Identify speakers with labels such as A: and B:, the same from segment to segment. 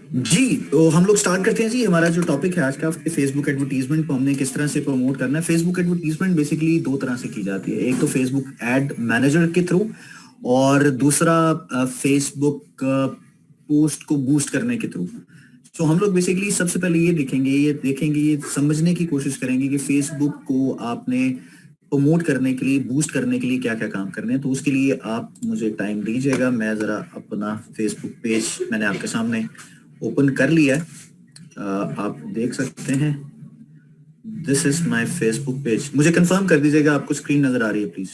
A: जी, तो हम लोग स्टार्ट करते हैं जी। हमारा जो टॉपिक है आज का, फेसबुक एडवर्टीजमेंट को हमने किस तरह से प्रमोट करना है। फेसबुक एडवर्टीजमेंट बेसिकली दो तरह से की जाती है। एक तो फेसबुक एड मैनेजर के थ्रू, और दूसरा फेसबुक पोस्ट को बूस्ट करने के थ्रू। तो हम लोग बेसिकली सबसे पहले ये समझने की कोशिश करेंगे कि फेसबुक को आपने प्रमोट करने के लिए, बूस्ट करने के लिए क्या क्या काम करने हैं। तो उसके लिए आप मुझे टाइम दीजिएगा। मैं ज़रा अपना फेसबुक पेज मैंने आपके सामने ओपन कर लिया है। आप देख सकते हैं, this is my Facebook page. मुझे कंफर्म कर दीजिएगा आपको स्क्रीन नजर आ रही है please.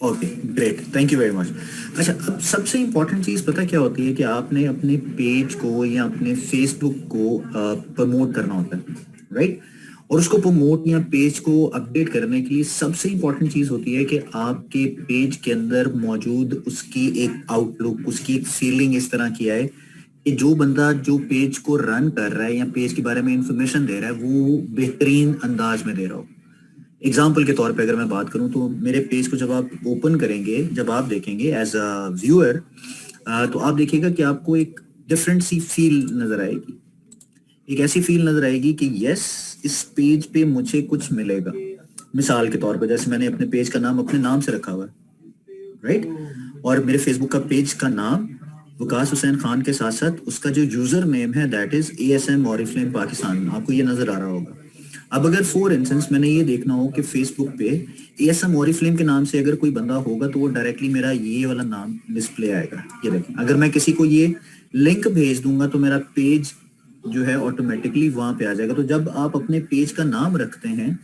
A: Okay, great, thank you very much. अच्छा, अब सबसे इंपॉर्टेंट चीज पता क्या होती है कि आपने अपने पेज को या अपने फेसबुक को प्रमोट करना होता है, राइट? और उसको प्रमोट या पेज को अपडेट करने के लिए सबसे इंपॉर्टेंट चीज होती है कि आपके पेज के अंदर मौजूद उसकी एक आउटलुक, उसकी एक फीलिंग इस तरह की है कि जो बंदा जो पेज को रन कर रहा है या पेज के बारे में इंफॉर्मेशन दे रहा है वो बेहतरीन अंदाज में दे रहा हो। एग्जाम्पल के तौर पे अगर मैं बात करूं तो मेरे पेज को जब आप ओपन करेंगे, जब आप देखेंगे एज अ व्यूअर, तो आप देखिएगा कि आपको एक डिफरेंट सी फील नजर आएगी। एक ऐसी फील नजर आएगी कि यस, इस पेज पे मुझे कुछ मिलेगा। मिसाल के तौर पे जैसे मैंने अपने पेज का नाम अपने नाम से रखा हुआ है, राइट? और मेरे फेसबुक का पेज का नाम वकास हुसैन खान के साथ साथ उसका जो यूजर नेम है that is ASM Oriflame Pakistan. आपको ये नजर आ रहा होगा। अब अगर फॉर इंस्टेंस मैंने ये देखना हो कि फेसबुक पे ASM ऑरिफ्लेम के नाम से अगर कोई बंदा होगा तो वो डायरेक्टली मेरा ये वाला नाम डिस्प्ले आएगा। ये देखें, अगर मैं किसी को ये लिंक भेज दूंगा तो मेरा पेज जो है ऑटोमेटिकली वहां पे आ जाएगा। तो जब आप अपने पेज का नाम रखते हैं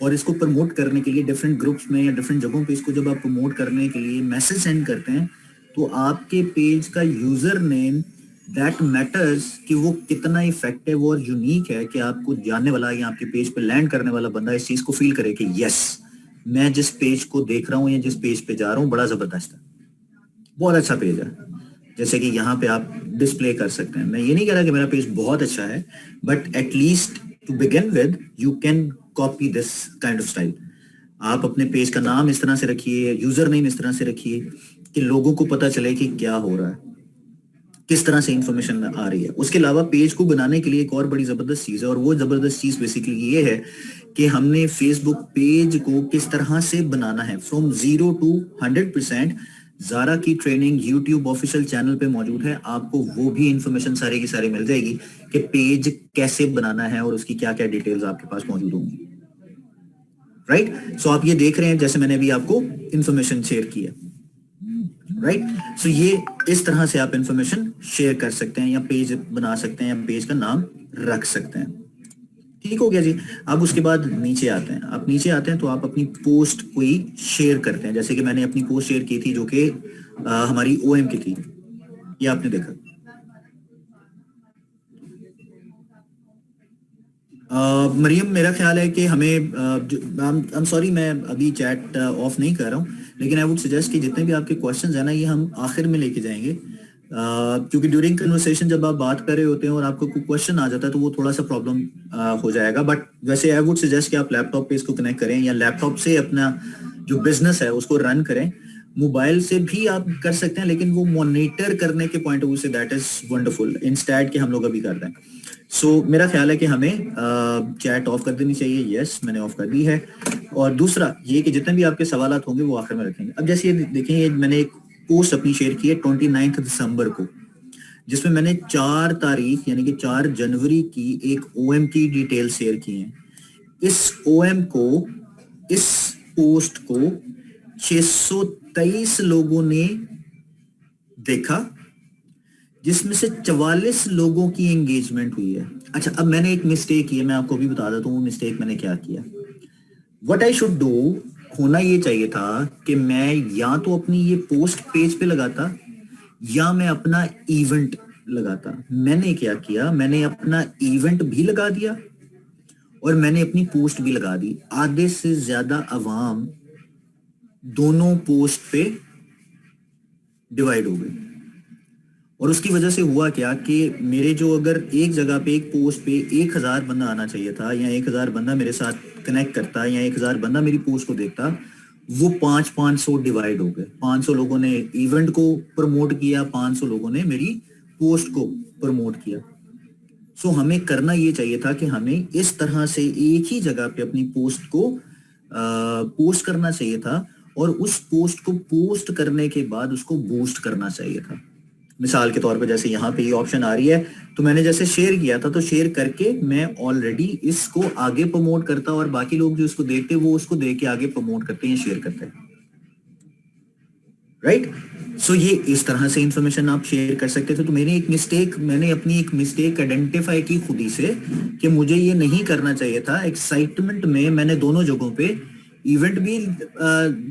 A: और इसको प्रमोट करने के लिए डिफरेंट ग्रुप्स में या डिफरेंट जगहों पे इसको जब आप प्रमोट करने के लिए मैसेज सेंड करते हैं, तो आपके पेज का यूजर नेम दैट मैटर्स कि वो कितना इफेक्टिव और यूनिक है कि आपको जानने वाला या आपके पेज पे लैंड करने वाला बंदा इस चीज को फील करे कि यस, मैं जिस पेज को देख रहा हूँ या जिस पेज पे जा रहा हूँ बड़ा जबरदस्त है, बहुत अच्छा पेज है। जैसे कि यहाँ पे आप डिस्प्ले कर सकते हैं। मैं ये नहीं कह रहा कि मेरा पेज बहुत अच्छा है, but at least to begin with you can copy this kind of style. आप अपने पेज का नाम इस तरह से रखिए, यूजर नेम इस तरह से रखिए कि लोगों को पता चले कि क्या हो रहा है, किस तरह से इंफॉर्मेशन आ रही है। उसके अलावा पेज को बनाने के लिए एक और बड़ी जबरदस्त चीज है, और वो जबरदस्त चीज बेसिकली ये है कि हमने फेसबुक पेज को किस तरह से बनाना है फ्रॉम 0 to 100%। जारा की ट्रेनिंग यूट्यूब ऑफिशियल चैनल पे मौजूद है। आपको वो भी इंफॉर्मेशन सारी की सारी मिल जाएगी कि पेज कैसे बनाना है और उसकी क्या क्या डिटेल्स आपके पास मौजूद होंगी, राइट? सो आप ये देख रहे हैं जैसे मैंने अभी आपको इंफॉर्मेशन शेयर की है, राइट? सो ये इस तरह से आप इंफॉर्मेशन शेयर कर सकते हैं या पेज बना सकते हैं या पेज का नाम रख सकते हैं। ठीक हो गया जी। अब उसके बाद नीचे आते हैं। आप नीचे आते हैं तो आप अपनी पोस्ट कोई शेयर करते हैं। जैसे कि मैंने अपनी पोस्ट शेयर की थी जो कि हमारी OM की थी, ये आपने देखा। मरियम, मेरा ख्याल है कि हमें आई एम सॉरी, मैं अभी चैट ऑफ नहीं कर रहा हूँ, लेकिन आई वुड सजेस्ट कि जितने भी आपके क्वेश्चंस हैं ना ये हम आखिर में लेके जाएंगे। क्योंकि ड्यूरिंग कन्वर्सेशन जब आप बात कर रहे होते हैं और आपको कोई क्वेश्चन आ जाता है तो वो थोड़ा सा प्रॉब्लम हो जाएगा। बट वैसे आई वुड सजेस्ट कि आप लैपटॉप पे इसको कनेक्ट करें या लैपटॉप से अपना जो बिजनेस है उसको रन करें। मोबाइल से भी आप कर सकते हैं, लेकिन वो मॉनिटर करने के point of view say that is wonderful instead कि हम लोग अभी कर रहे हैं। सो मेरा ख्याल है कि हमें चैट ऑफ कर देनी चाहिए। यस, मैंने ऑफ कर दी है। और दूसरा ये कि जितने भी आपके सवाल होंगे वो आखिर में रखेंगे। अब जैसे ये देखें, ये मैंने एक पोस्ट अपनी शेयर की है 29 दिसंबर को, जिसमें मैंने 4 तारीख यानी कि 4 जनवरी की एक OM की डिटेल शेयर की है। इस OM को, इस पोस्ट को 623 लोगों ने देखा, जिसमें से 44 लोगों की एंगेजमेंट हुई है। अच्छा, अब मैंने एक मिस्टेक की है, मैं आपको भी बता देता हूँ वो मिस्टेक मैंने क्या किया। व्हाट आई शुड डू, होना ये चाहिए था कि मैं या तो अपनी ये पोस्ट पेज पे लगाता या मैं अपना इवेंट लगाता। मैंने क्या किया, मैंने अपना इवेंट भी लगा दिया और मैंने अपनी पोस्ट भी लगा दी। आधे से ज्यादा अवाम दोनों पोस्ट पे डिवाइड हो गई। और उसकी वजह से हुआ क्या कि मेरे जो, अगर एक जगह पे एक पोस्ट पे 1000 बंदा आना चाहिए था या 1000 बंदा मेरे साथ कनेक्ट करता या 1000 बंदा मेरी पोस्ट को देखता, वो 500 डिवाइड हो गए। 500 लोगों ने इवेंट को प्रमोट किया, 500 लोगों ने मेरी पोस्ट को प्रमोट किया। सो हमें करना ये चाहिए था कि हमें इस तरह से एक ही जगह पे अपनी पोस्ट को पोस्ट करना चाहिए था, और उस पोस्ट को पोस्ट करने के बाद उसको बूस्ट करना चाहिए था। मिसाल के तौर पे जैसे यहाँ पे ये ऑप्शन आ रही है, तो मैंने जैसे शेयर किया था, तो शेयर करके मैं ऑलरेडी इसको आगे प्रमोट करता, और बाकी लोग जो इसको देखते वो उसको देख के आगे प्रमोट करते हैं, शेयर करते हैं, राइट। सो ये इस तरह से इंफॉर्मेशन आप शेयर कर सकते थे। तो मैंने अपनी एक मिस्टेक आइडेंटिफाई की खुद ही से कि मुझे ये नहीं करना चाहिए था। एक्साइटमेंट में मैंने दोनों जगहों पे इवेंट भी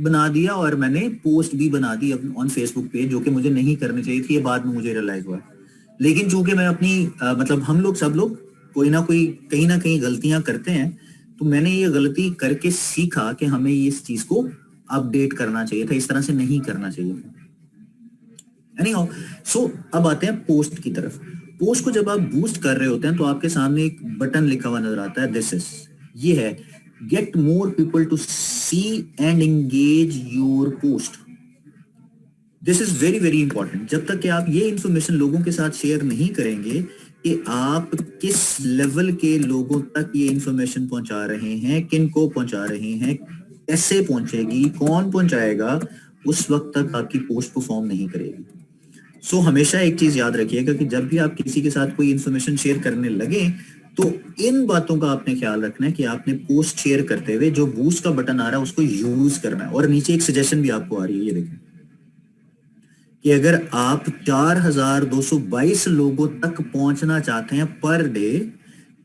A: बना दिया और मैंने पोस्ट भी बना दी ऑन फेसबुक पे, जो कि मुझे नहीं करनी चाहिए थी। ये बाद में मुझे रियलाइज हुआ। लेकिन चूंकि मैं अपनी मतलब हम लोग सब लोग कोई ना कोई कहीं ना कहीं गलतियां करते हैं, तो मैंने ये गलती करके सीखा कि हमें इस चीज को अपडेट करना चाहिए था, इस तरह से नहीं करना चाहिए था। एनीहाउ, सो अब आते हैं पोस्ट की तरफ। पोस्ट को जब आप बूस्ट कर रहे होते हैं तो आपके सामने एक बटन लिखा हुआ नजर आता है, दिस इज, ये है get more people to see and engage your post. This is very very important. जब तक कि आप ये इंफॉर्मेशन लोगों के साथ शेयर नहीं करेंगे कि आप किस लेवल के लोगों तक ये इंफॉर्मेशन पहुंचा रहे हैं, किन को पहुंचा रहे हैं, कैसे पहुंचेगी, कौन पहुंचाएगा, उस वक्त तक आपकी पोस्ट परफॉर्म नहीं करेगी। सो हमेशा एक चीज याद रखिएगा कि जब भी आप किसी के साथ कोई इंफॉर्मेशन शेयर करने लगे, तो इन बातों का आपने ख्याल रखना है कि आपने पोस्ट शेयर करते हुए जो बूस्ट का बटन आ रहा है उसको यूज करना है। और नीचे एक सजेशन भी आपको आ रही है, ये देखें कि अगर आप 4222 लोगों तक पहुंचना चाहते हैं पर डे,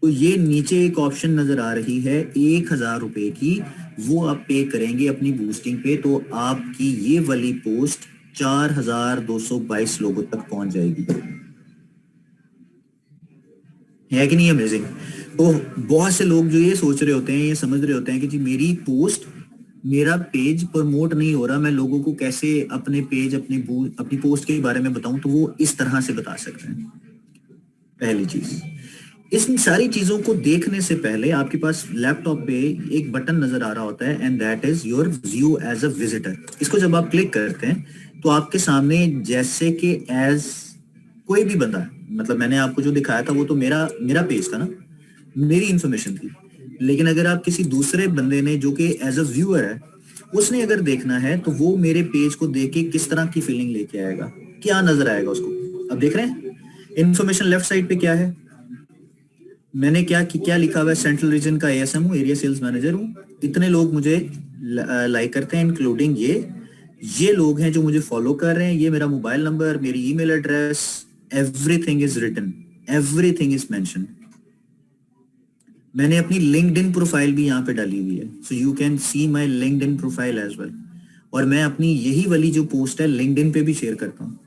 A: तो ये नीचे एक ऑप्शन नजर आ रही है 1000 रुपए की, वो आप पे करेंगे अपनी बूस्टिंग पे, तो आपकी ये वाली पोस्ट 4222 लोगों तक पहुंच जाएगी। है कि नहीं अमेजिंग? तो बहुत से लोग जो ये सोच रहे होते हैं, ये समझ रहे होते हैं कि जी मेरी पोस्ट, मेरा पेज प्रमोट नहीं हो रहा, मैं लोगों को कैसे अपने पेज अपनी पोस्ट के बारे में बताऊं, तो वो इस तरह से बता सकते हैं। पहली चीज, इन सारी चीजों को देखने से पहले आपके पास लैपटॉप पे एक बटन नजर आ रहा होता है, and that is your view as a visitor. इसको जब आप क्लिक करते हैं तो आपके सामने जैसे कि एज कोई भी बंदा, मतलब मैंने आपको जो दिखाया था वो तो मेरा पेज था ना, मेरी इंफॉर्मेशन थी। लेकिन अगर आप किसी दूसरे बंदे ने जो कि एज अ व्यूअर है, उसने अगर देखना है, तो वो मेरे पेज को देख के किस तरह की फीलिंग लेके आएगा, क्या नजर आएगा उसको। अब देख रहे हैं इंफॉर्मेशन लेफ्ट साइड पे क्या है, मैंने क्या लिखा हुआ है, सेंट्रल रीजन का एएसएम हूँ, एरिया सेल्स मैनेजर हूँ, इतने लोग मुझे लाइक करते हैं, इंक्लूडिंग ये लोग हैं जो मुझे फॉलो कर रहे हैं, ये मेरा मोबाइल नंबर, मेरी email address, everything is written, everything is mention. मैंने अपनी लिंक्डइन प्रोफाइल भी यहाँ पे डाली हुई है, so you can see my LinkedIn profile as well. और मैं अपनी यही वाली जो पोस्ट है लिंक्डइन पे भी शेयर करता हूँ।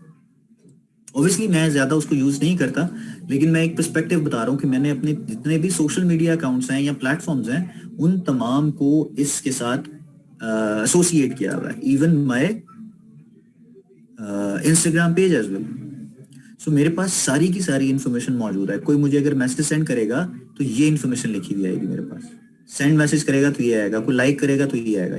A: ऑब्वियसली मैं ज्यादा उसको यूज नहीं करता, लेकिन मैं एक पर्सपेक्टिव बता रहा हूँ कि मैंने अपने जितने भी सोशल मीडिया अकाउंट्स हैं या प्लेटफॉर्म्स हैं, उन तमाम को इसके साथ एसोसिएट किया हुआ है, even my Instagram page as well. So मेरे पास सारी की सारी इंफॉर्मेशन मौजूद है। कोई मुझे अगर मैसेज सेंड करेगा तो ये इंफॉर्मेशन लिखी हुई आएगी मेरे पास, सेंड मैसेज करेगा तो ये आएगा, कोई लाइक करेगा तो ये आएगा,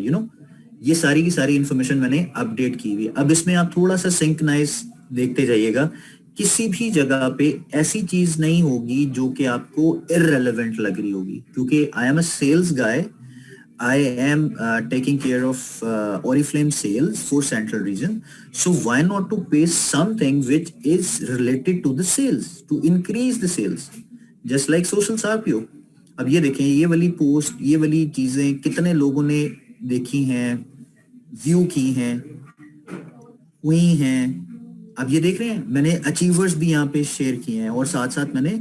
A: ये सारी की सारी इंफॉर्मेशन मैंने अपडेट की हुई है। अब इसमें आप थोड़ा सा सिंक्रोनाइज देखते जाइएगा, किसी भी जगह पे ऐसी चीज नहीं होगी जो कि आपको इररेलेवेंट लग रही होगी, क्योंकि I am a sales guy, I am taking care of Oriflame sales for Central Region. So why not to pay something which is related to the sales to increase the sales, just like social RPO. अब ये देखें, ये वाली post, ये वाली चीजें कितने लोगों ने देखी हैं, व्यू की हैं, हुई हैं। अब ये देख रहे हैं, मैंने अचीवर्स भी यहाँ पे शेयर किए हैं और साथ साथ मैंने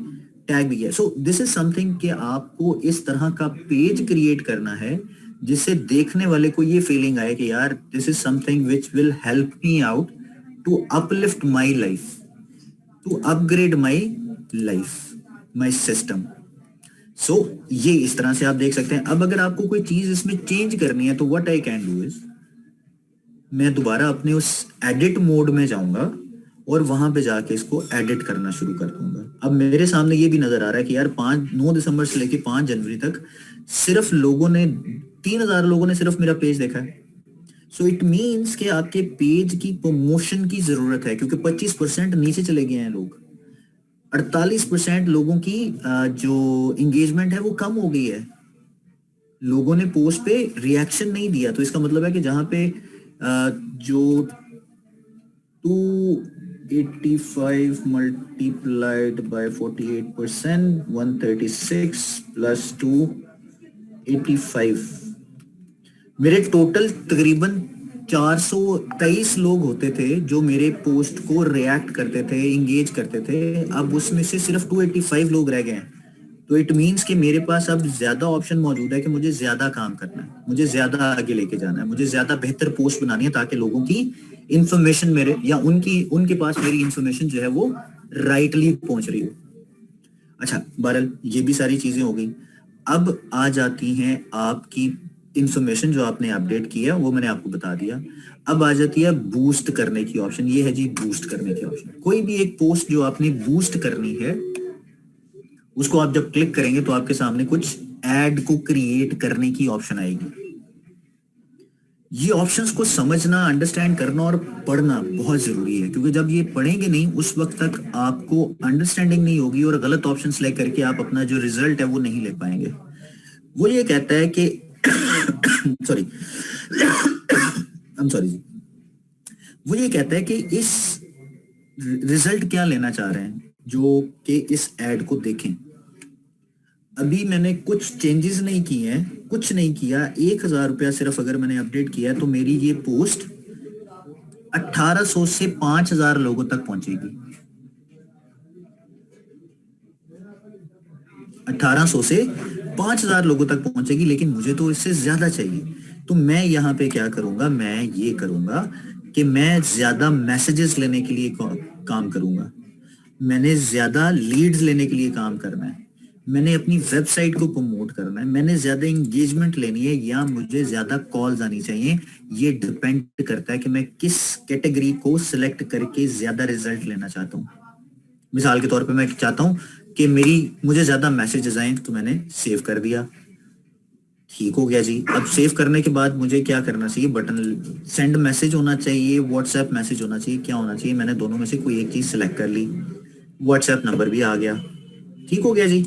A: टैग भी किया। सो दिस इज समथिंग कि आपको इस तरह का पेज क्रिएट करना है जिससे देखने वाले को ये फीलिंग आए कि यार this is something which will help me out to uplift my life, to upgrade my life, my system. So ये इस तरह से आप देख सकते हैं। अब अगर आपको कोई चीज इसमें चेंज करनी है तो what I can do is, मैं दोबारा अपने उस एडिट मोड में जाऊंगा और वहां पे जाके इसको एडिट करना शुरू कर दूंगा। अब मेरे सामने ये भी नजर आ रहा है कि यार 9 दिसंबर से लेके 5 जनवरी तक सिर्फ 3000 लोगों ने सिर्फ मेरा पेज देखा है। सो इट मीन्स कि आपके पेज की प्रमोशन की जरूरत है, क्योंकि 25% नीचे चले गए हैं लोग। 48% लोगों की जो एंगेजमेंट है वो कम हो गई है। लोगों ने पोस्ट पे रिएक्शन नहीं दिया, तो इसका मतलब है कि जहां पे जो 285 मल्टीप्लाइड बाय 48%, 136 प्लस 285, मेरे टोटल तकरीबन 423 लोग होते थे जो मेरे पोस्ट को रिएक्ट करते थे, इंगेज करते थे। अब उसमें से सिर्फ 285 लोग रह गए हैं। तो इट मीन्स कि मेरे पास अब ज्यादा ऑप्शन मौजूद है कि मुझे ज्यादा काम करना है, मुझे ज्यादा आगे लेके जाना है, मुझे ज्यादा बेहतर पोस्ट बनानी है, ताकि लोगों की इंफॉर्मेशन मेरे या उनके पास मेरी इंफॉर्मेशन जो है वो राइटली पहुंच रही हो। अच्छा बहरहाल ये भी सारी चीजें हो गई। अब आ जाती हैं आपकी इंफॉर्मेशन जो आपने अपडेट की है, वो मैंने आपको बता दिया। अब आ जाती है बूस्ट करने की ऑप्शन। ये है जी बूस्ट करने की ऑप्शन। कोई भी एक पोस्ट जो आपने बूस्ट करनी है, उसको आप जब क्लिक करेंगे तो आपके सामने कुछ एड को क्रिएट करने की ऑप्शन आएगी। ये ऑप्शंस को समझना, अंडरस्टैंड करना और पढ़ना बहुत जरूरी है, क्योंकि जब ये पढ़ेंगे नहीं उस वक्त तक आपको अंडरस्टैंडिंग नहीं होगी और गलत ऑप्शन सेलेक्ट करके आप अपना जो रिजल्ट है वो नहीं ले पाएंगे। वो ये कहता है कि सॉरी आई एम सॉरी जी, वो ये कहता है कि इस रिजल्ट क्या लेना चाह रहे हैं जो कि इस एड को देखें। अभी मैंने कुछ चेंजेस नहीं किए हैं, कुछ नहीं किया, 1,000 रुपया सिर्फ अगर मैंने अपडेट किया है तो मेरी ये पोस्ट 1800 से 5,000 लोगों तक पहुंचेगी। 1800 से 5,000 लोगों तक पहुंचेगी, लेकिन मुझे तो इससे ज्यादा चाहिए। तो मैं यहाँ पे क्या करूंगा, मैं ये करूंगा कि मैं ज्यादा मैसेजेस लेने के लिए काम करूंगा, मैंने ज्यादा लीड्स लेने के लिए काम करना है, मैंने अपनी वेबसाइट को प्रमोट करना है, मैंने ज्यादा एंगेजमेंट लेनी है या मुझे ज्यादा कॉल्स आनी चाहिए। ये डिपेंड करता है कि मैं किस कैटेगरी को सिलेक्ट करके ज्यादा रिजल्ट लेना चाहता हूँ। मिसाल के तौर पे मैं चाहता हूँ कि मुझे ज्यादा मैसेजेस आए, तो मैंने सेव कर दिया, ठीक हो गया जी। अब सेव करने के बाद मुझे क्या करना चाहिए, बटन सेंड मैसेज होना चाहिए, व्हाट्सएप मैसेज होना चाहिए, क्या होना चाहिए, मैंने दोनों में से कोई एक चीज सिलेक्ट कर ली, व्हाट्सएप नंबर भी आ गया, ठीक हो गया जी।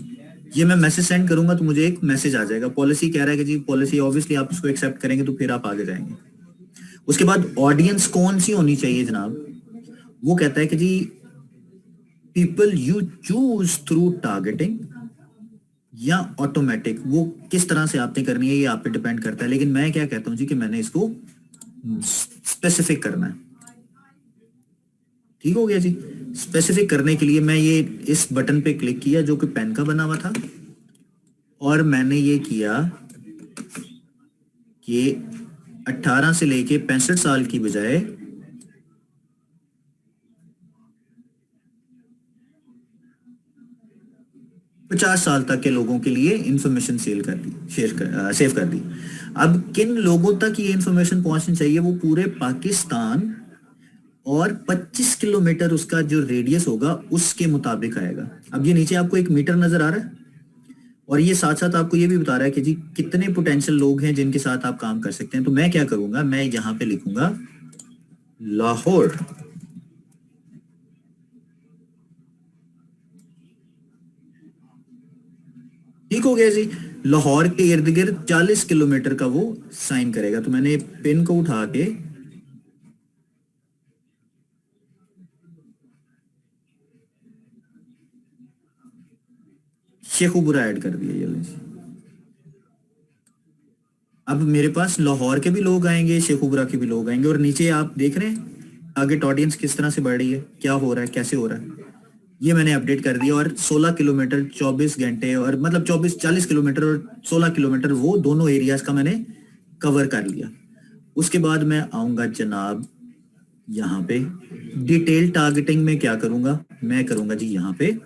A: ये मैं मैसेज सेंड करूंगा तो मुझे एक मैसेज आ जाएगा, पॉलिसी कह रहा है कि जी पॉलिसी ऑब्वियसली आप इसको एक्सेप्ट करेंगे तो फिर आप आगे जाएंगे। उसके बाद ऑडियंस कौन सी होनी चाहिए जनाब, वो कहता है कि जी people you choose through targeting या ऑटोमेटिक, वो किस तरह से आपने करनी है ये आप पे डिपेंड करता है। लेकिन मैं क्या कहता हूँ जी कि मैंने इसको स्पेसिफिक करना है, ठीक हो गया जी। स्पेसिफिक करने के लिए मैं ये इस बटन पे क्लिक किया जो कि पेन का बना हुआ था, और मैंने ये किया कि 18 से लेके 65 साल की बजाय 50 साल तक के लोगों के लिए इंफॉर्मेशन सेल कर दी, सेव कर दी। अब किन लोगों तक ये इंफॉर्मेशन पहुंचनी चाहिए, वो पूरे पाकिस्तान और 25 किलोमीटर उसका जो रेडियस होगा उसके मुताबिक आएगा। अब ये नीचे आपको एक मीटर नजर आ रहा है, और ये साथ साथ आपको ये भी बता रहा है कि जी कितने पोटेंशियल लोग हैं जिनके साथ आप काम कर सकते हैं। तो मैं क्या करूंगा, मैं यहाँ पे लिखूंगा लाहौर, ठीक हो गया जी। लाहौर के इर्द गिर्द 40 किलोमीटर का वो साइन करेगा। तो मैंने पिन को उठा के शेखुपुरा ऐड कर दिया, ये लीजिए। अब मेरे पास लाहौर के भी लोग आएंगे, शेखुपुरा के भी लोग आएंगे, और नीचे आप देख रहे हैं टारगेट ऑडियंस किस तरह से बढ़ रही है, क्या हो रहा है, कैसे हो रहा है। ये मैंने अपडेट कर दिया, और 16 किलोमीटर 24 घंटे, और मतलब 40 किलोमीटर और 16 किलोमीटर वो दोनों एरियाज का मैंने कवर कर लिया। उसके बाद मैं आऊंगा जनाब यहाँ पे डिटेल टारगेटिंग में क्या करूंगा, मैं करूंगा जी यहाँ पे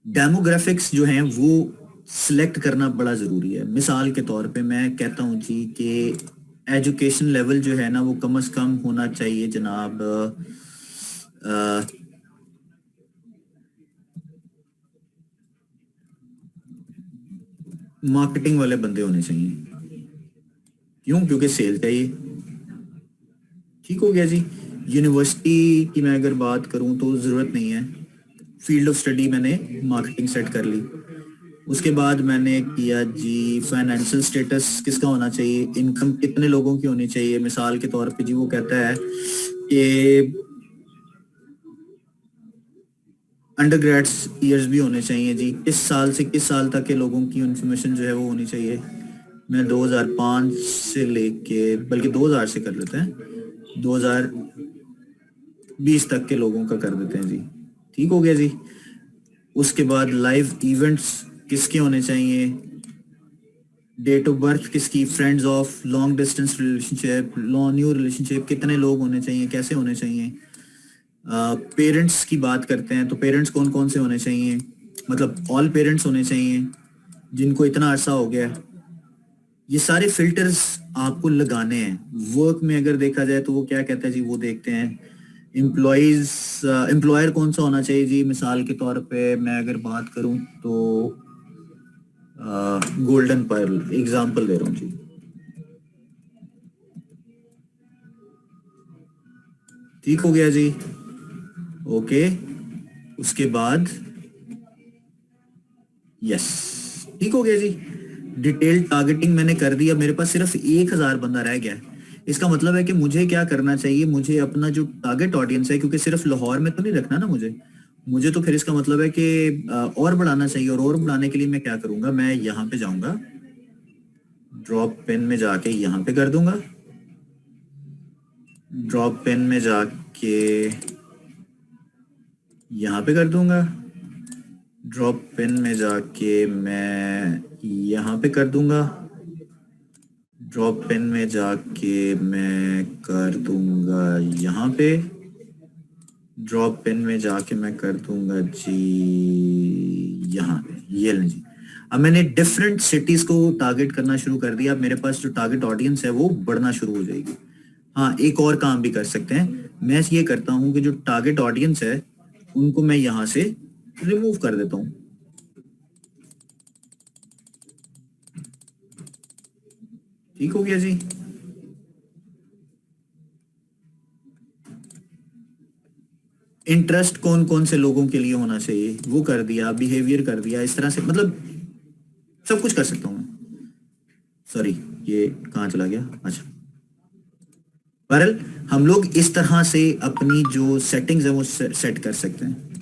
A: डेमोग्राफिक्स जो हैं वो सिलेक्ट करना बड़ा जरूरी है। मिसाल के तौर पे मैं कहता हूँ जी कि एजुकेशन लेवल जो है ना वो कम से कम होना चाहिए जनाब मार्केटिंग वाले बंदे होने चाहिए। क्यों? क्योंकि सेल चाहिए। ठीक हो गया जी। यूनिवर्सिटी की मैं अगर बात करूं तो ज़रूरत नहीं है, फील्ड ऑफ स्टडी मैंने मार्केटिंग सेट कर ली। उसके बाद मैंने किया जी फाइनेंशियल स्टेटस किसका होना चाहिए, इनकम कितने लोगों की होनी चाहिए। मिसाल के तौर पे जी वो कहता है कि अंडर ग्रेड्स ईयर्स भी होने चाहिए जी, किस साल से किस साल तक के लोगों की इन्फॉर्मेशन जो है वो होनी चाहिए। मैं 2005 से लेके, बल्कि 2000 से कर लेते हैं, 2020 तक के लोगों का कर देते हैं जी। ठीक हो गया जी। उसके बाद लाइव इवेंट्स किसके होने चाहिए, डेट ऑफ बर्थ किसकी, friends of, long distance relationship, long new relationship, कितने लोग होने चाहिए, कैसे होने चाहिए। पेरेंट्स की बात करते हैं तो पेरेंट्स कौन कौन से होने चाहिए, मतलब ऑल पेरेंट्स होने चाहिए जिनको इतना अरसा हो गया है। ये सारे फिल्टर्स आपको लगाने हैं। वर्क में अगर देखा जाए तो वो क्या कहता है जी, वो देखते हैं एम्प्लॉयज, एम्प्लॉयर कौन सा होना चाहिए जी। मिसाल के तौर पे मैं अगर बात करूं तो गोल्डन पर्ल एग्जांपल दे रहा हूँ जी। ठीक हो गया जी। ओके। उसके बाद यस, ठीक हो गया जी। डिटेल टारगेटिंग मैंने कर दिया, मेरे पास सिर्फ 1000 बंदा रह गया है। इसका मतलब है कि मुझे क्या करना चाहिए, मुझे अपना जो टारगेट ऑडियंस है, क्योंकि सिर्फ लाहौर में तो नहीं रखना ना मुझे, मुझे तो फिर इसका मतलब है कि और बढ़ाना चाहिए। और बढ़ाने के लिए मैं क्या करूंगा, मैं यहाँ पे जाऊंगा, ड्रॉप पेन में जाके यहाँ पे कर दूंगा, ड्रॉप पेन में जाके यहाँ पे कर दूंगा, ड्रॉप पेन में जाके मैं यहाँ पे कर दूंगा, ड्रॉप पेन में जाके मैं कर दूंगा यहाँ पे, ड्रॉप पेन में जाके मैं कर दूंगा जी यहाँ पे। ये लें जी, अब मैंने डिफरेंट सिटीज को टारगेट करना शुरू कर दिया। अब मेरे पास जो टारगेट ऑडियंस है वो बढ़ना शुरू हो जाएगी। हाँ, एक और काम भी कर सकते हैं, मैं ये करता हूँ कि जो टारगेट ऑडियंस है उनको मैं यहाँ से रिमूव कर देता हूँ। ठीक हो गया जी। इंटरेस्ट कौन कौन से लोगों के लिए होना चाहिए वो कर दिया, बिहेवियर कर दिया, इस तरह से मतलब सब कुछ कर सकता हूँ मैं। सॉरी, ये कहाँ चला गया, अच्छा। बहरहाल हम लोग इस तरह से अपनी जो सेटिंग्स है वो सेट कर सकते हैं।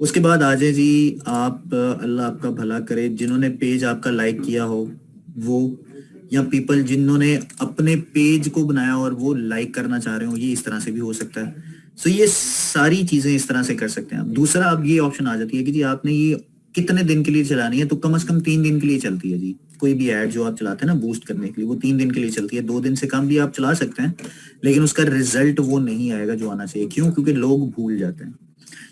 A: उसके बाद आ जाए जी, आप अल्लाह आपका भला करे, जिन्होंने पेज आपका लाइक किया हो वो, या पीपल जिन्होंने अपने पेज को बनाया और वो लाइक करना चाह रहे हो, ये इस तरह से भी हो सकता है। सो ये सारी चीजें इस तरह से कर सकते हैं आप। दूसरा, अब ये ऑप्शन आ जाती है कि जी आपने ये कितने दिन के लिए चलानी है, तो कम से कम 3 दिन के लिए चलती है जी। कोई भी ऐड जो आप चलाते हैं ना बूस्ट करने के लिए, वो 3 दिन के लिए चलती है। 2 दिन से कम भी आप चला सकते हैं, लेकिन उसका रिजल्ट वो नहीं आएगा जो आना चाहिए। क्यों? क्योंकि लोग भूल जाते हैं।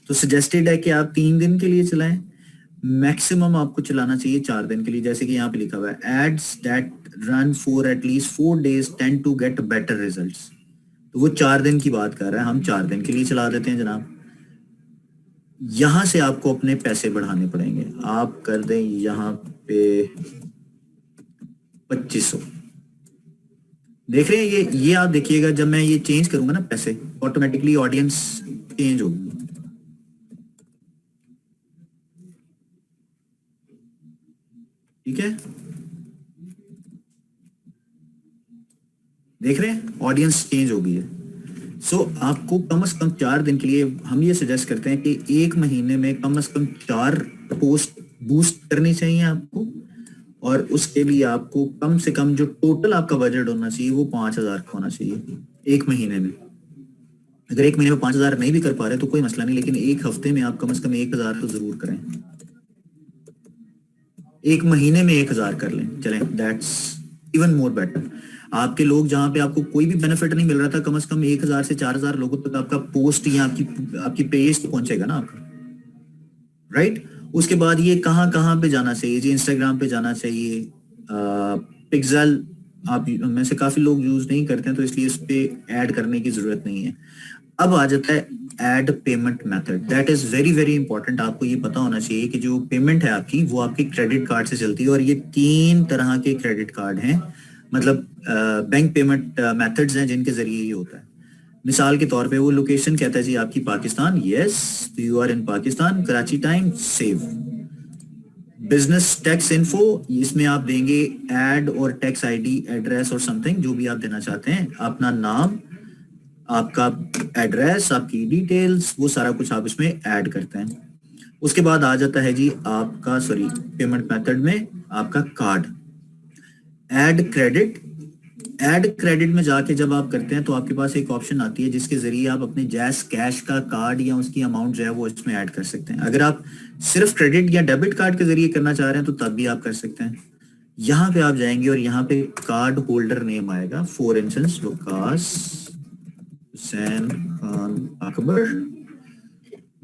A: तो सजेस्टेड है कि आप 3 दिन के लिए चलाएं। मैक्सिमम आपको चलाना चाहिए 4 दिन के लिए, जैसे कि यहाँ पे लिखा हुआ है ads that run for at least 4 days tend to get better results. तो वो 4 दिन की बात कर रहा है, हम 4 दिन के लिए चला देते हैं जनाब। यहां से आपको अपने पैसे बढ़ाने पड़ेंगे। आप कर दें यहाँ पे 2500। देख रहे हैं ये आप देखिएगा, जब मैं ये चेंज करूंगा ना पैसे, ऑटोमेटिकली ऑडियंस चेंज होगी। ठीक है, देख रहे हैं ऑडियंस चेंज हो गई है। सो आपको कम से कम 4 दिन के लिए हम ये सजेस्ट करते हैं कि 1 महीने में कम से कम 4 पोस्ट बूस्ट करनी चाहिए आपको। और उसके लिए आपको कम से कम जो टोटल आपका बजट होना चाहिए वो 5000 का होना चाहिए 1 महीने में। अगर 1 महीने में 5000 नहीं भी कर पा रहे तो कोई मसला नहीं, लेकिन एक हफ्ते में आप कम से कम 1000 तो जरूर करें। 1 महीने में 1000 कर लें, चलें, दैट्स इवन मोर बेटर। आपके लोग जहां पे आपको कोई भी बेनिफिट नहीं मिल रहा था, कम से कम 1000 से 4000 लोगों तक आपका पोस्ट या आपकी पेज तो पहुंचेगा ना आपका, राइट। उसके बाद ये कहाँ कहाँ पे जाना चाहिए जी, इंस्टाग्राम पे जाना चाहिए। पिक्सल आप में से काफी लोग यूज नहीं करते हैं, तो इसलिए इस पे ऐड करने की जरूरत नहीं है। अब आ जाता है add payment method, that is very very important. आपको ये पता होना चाहिए कि जो पेमेंट है आपकी वो आपके क्रेडिट कार्ड से चलती है, और ये 3 तरह के क्रेडिट कार्ड हैं। मतलब बैंक पेमेंट मेथड्स हैं जिनके जरिए ये होता है। मिसाल के तौर पे वो लोकेशन कहता है जी आपकी Pakistan, yes you are in Pakistan, Karachi time, save. Business tax info, इसमें आप देंगे एड और टैक्स आईडी, एड्रेस और समथिंग जो भी आप देना चाहते हैं, अपना नाम, आपका एड्रेस, आपकी डिटेल्स, वो सारा कुछ आप इसमें ऐड करते हैं। उसके बाद आ जाता है जी आपका पेमेंट मेथड में आपका card, add credit. Add credit में जाके जब आप करते हैं तो आपके पास एक ऑप्शन आती है जिसके जरिए आप अपने जैस कैश का कार्ड या उसकी अमाउंट जो है वो इसमें ऐड कर सकते हैं। अगर आप सिर्फ क्रेडिट या डेबिट कार्ड के जरिए करना चाह रहे हैं तो तब भी आप कर सकते हैं। यहाँ पे आप जाएंगे और यहाँ पे कार्ड होल्डर नेम आएगा, फॉर इंस्टेंस वकास हुसैन खान अकबर।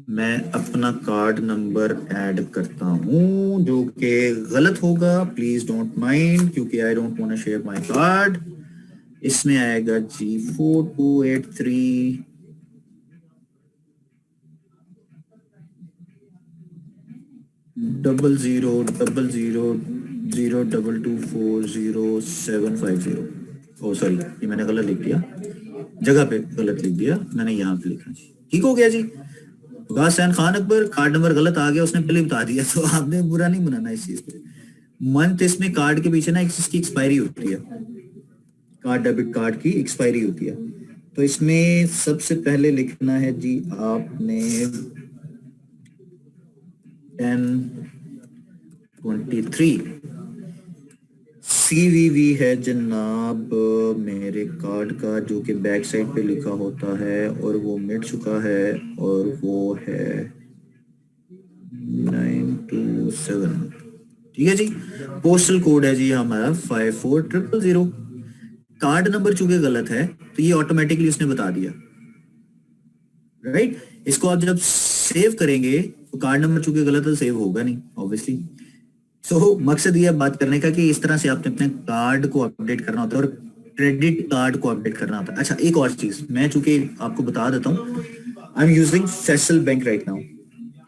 A: मैं अपना कार्ड नंबर ऐड करता हूँ जो कि गलत होगा, प्लीज डोंट माइंड, क्योंकि I don't want to share my card. इसमें आएगा जी 4283 0000224075 ओ सॉरी, ये मैंने गलत लिख दिया, जगह पे गलत लिख दिया मैंने, यहाँ पे लिखा जी। ठीक हो गया जी। हुसैन खान अकबर, कार्ड नंबर गलत आ गया, उसने पहले बता दिया, तो आपने बुरा नहीं मनाना इस चीज पे। मंथ इसमें कार्ड के पीछे ना इसकी एक्सपायरी होती है, कार्ड डेबिट कार्ड की एक्सपायरी होती है। तो इसमें सबसे पहले लिखना है जी आपने 1023 CVV है जनाब मेरे कार्ड का, जो कि बैक साइड पे लिखा होता है और वो मिट चुका है, और वो है 927। ठीक है जी। पोस्टल कोड है जी हमारा 54000। कार्ड नंबर चूंकि गलत है तो ये ऑटोमेटिकली उसने बता दिया, राइट। इसको आप जब सेव करेंगे तो कार्ड नंबर चूंकि गलत है सेव होगा नहीं ऑब्वियसली। सो मकसद ये बात करने का कि इस तरह से आपने अपने कार्ड को अपडेट करना होता है और क्रेडिट कार्ड को अपडेट करना होता है। अच्छा, एक और चीज मैं चूंकि आपको बता देता हूँ, I am using Faisal bank right now.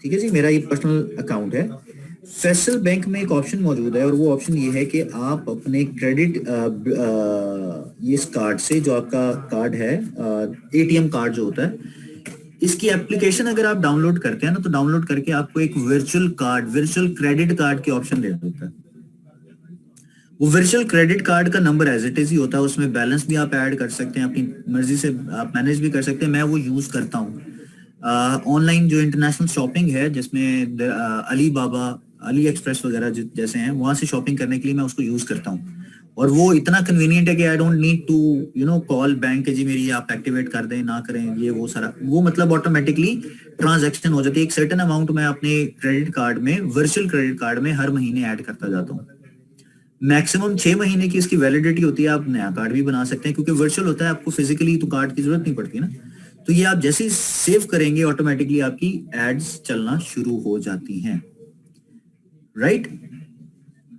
A: ठीक है जी, मेरा ये पर्सनल अकाउंट है। फैसल बैंक में एक ऑप्शन मौजूद है और वो ऑप्शन ये है कि आप अपने क्रेडिट ये इस कार्ड से, जो आपका कार्ड है ATM कार्ड जो होता है, इसकी एप्लीकेशन अगर आप डाउनलोड करते हैं ना, तो डाउनलोड करके आपको एक virtual card, virtual credit card के ऑप्शन दे देता है। वो वर्चुअल क्रेडिट कार्ड का नंबर एज इट इज ही होता है, उसमें बैलेंस भी आप ऐड कर सकते हैं, अपनी मर्जी से आप मैनेज भी कर सकते हैं। मैं वो यूज करता हूँ ऑनलाइन जो इंटरनेशनल शॉपिंग है, जिसमें अली बाबा, अली एक्सप्रेस वगैरह जैसे हैं, वहां से शॉपिंग करने के लिए मैं उसको यूज करता हूँ। और वो इतना कन्वीनियंट है कि I don't need to call bank जी मेरी आप एक्टिवेट कर दें ना करें, ये वो सारा, वो मतलब ऑटोमेटिकली ट्रांजैक्शन हो जाती है। एक सर्टेन अमाउंट मैं अपने क्रेडिट कार्ड में, वर्चुअल क्रेडिट कार्ड में हर महीने ऐड करता जाता हूँ। मैक्सिमम 6 महीने की इसकी वैलिडिटी होती है। आप नया कार्ड भी बना सकते हैं क्योंकि वर्चुअल होता है, आपको फिजिकली तो कार्ड की जरूरत नहीं पड़ती ना। तो ये आप जैसे ही सेव करेंगे ऑटोमेटिकली आपकी एड्स चलना शुरू हो जाती हैं, राइट।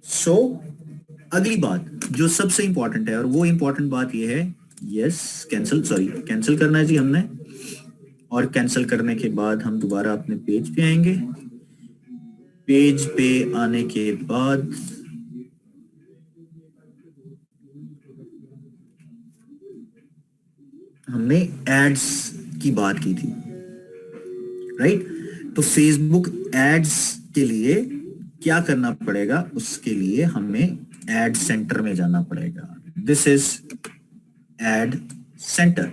A: सो अगली बात जो सबसे इंपॉर्टेंट है, और वो इंपॉर्टेंट बात ये है, यस कैंसिल करना है जी हमने। और कैंसिल करने के बाद हम दोबारा अपने पेज पे आएंगे। पेज पे आने के बाद हमने एड्स की बात की थी, राइट। तो फेसबुक एड्स के लिए क्या करना पड़ेगा, उसके लिए हमें एड सेंटर में जाना पड़ेगा। दिस इज एड सेंटर,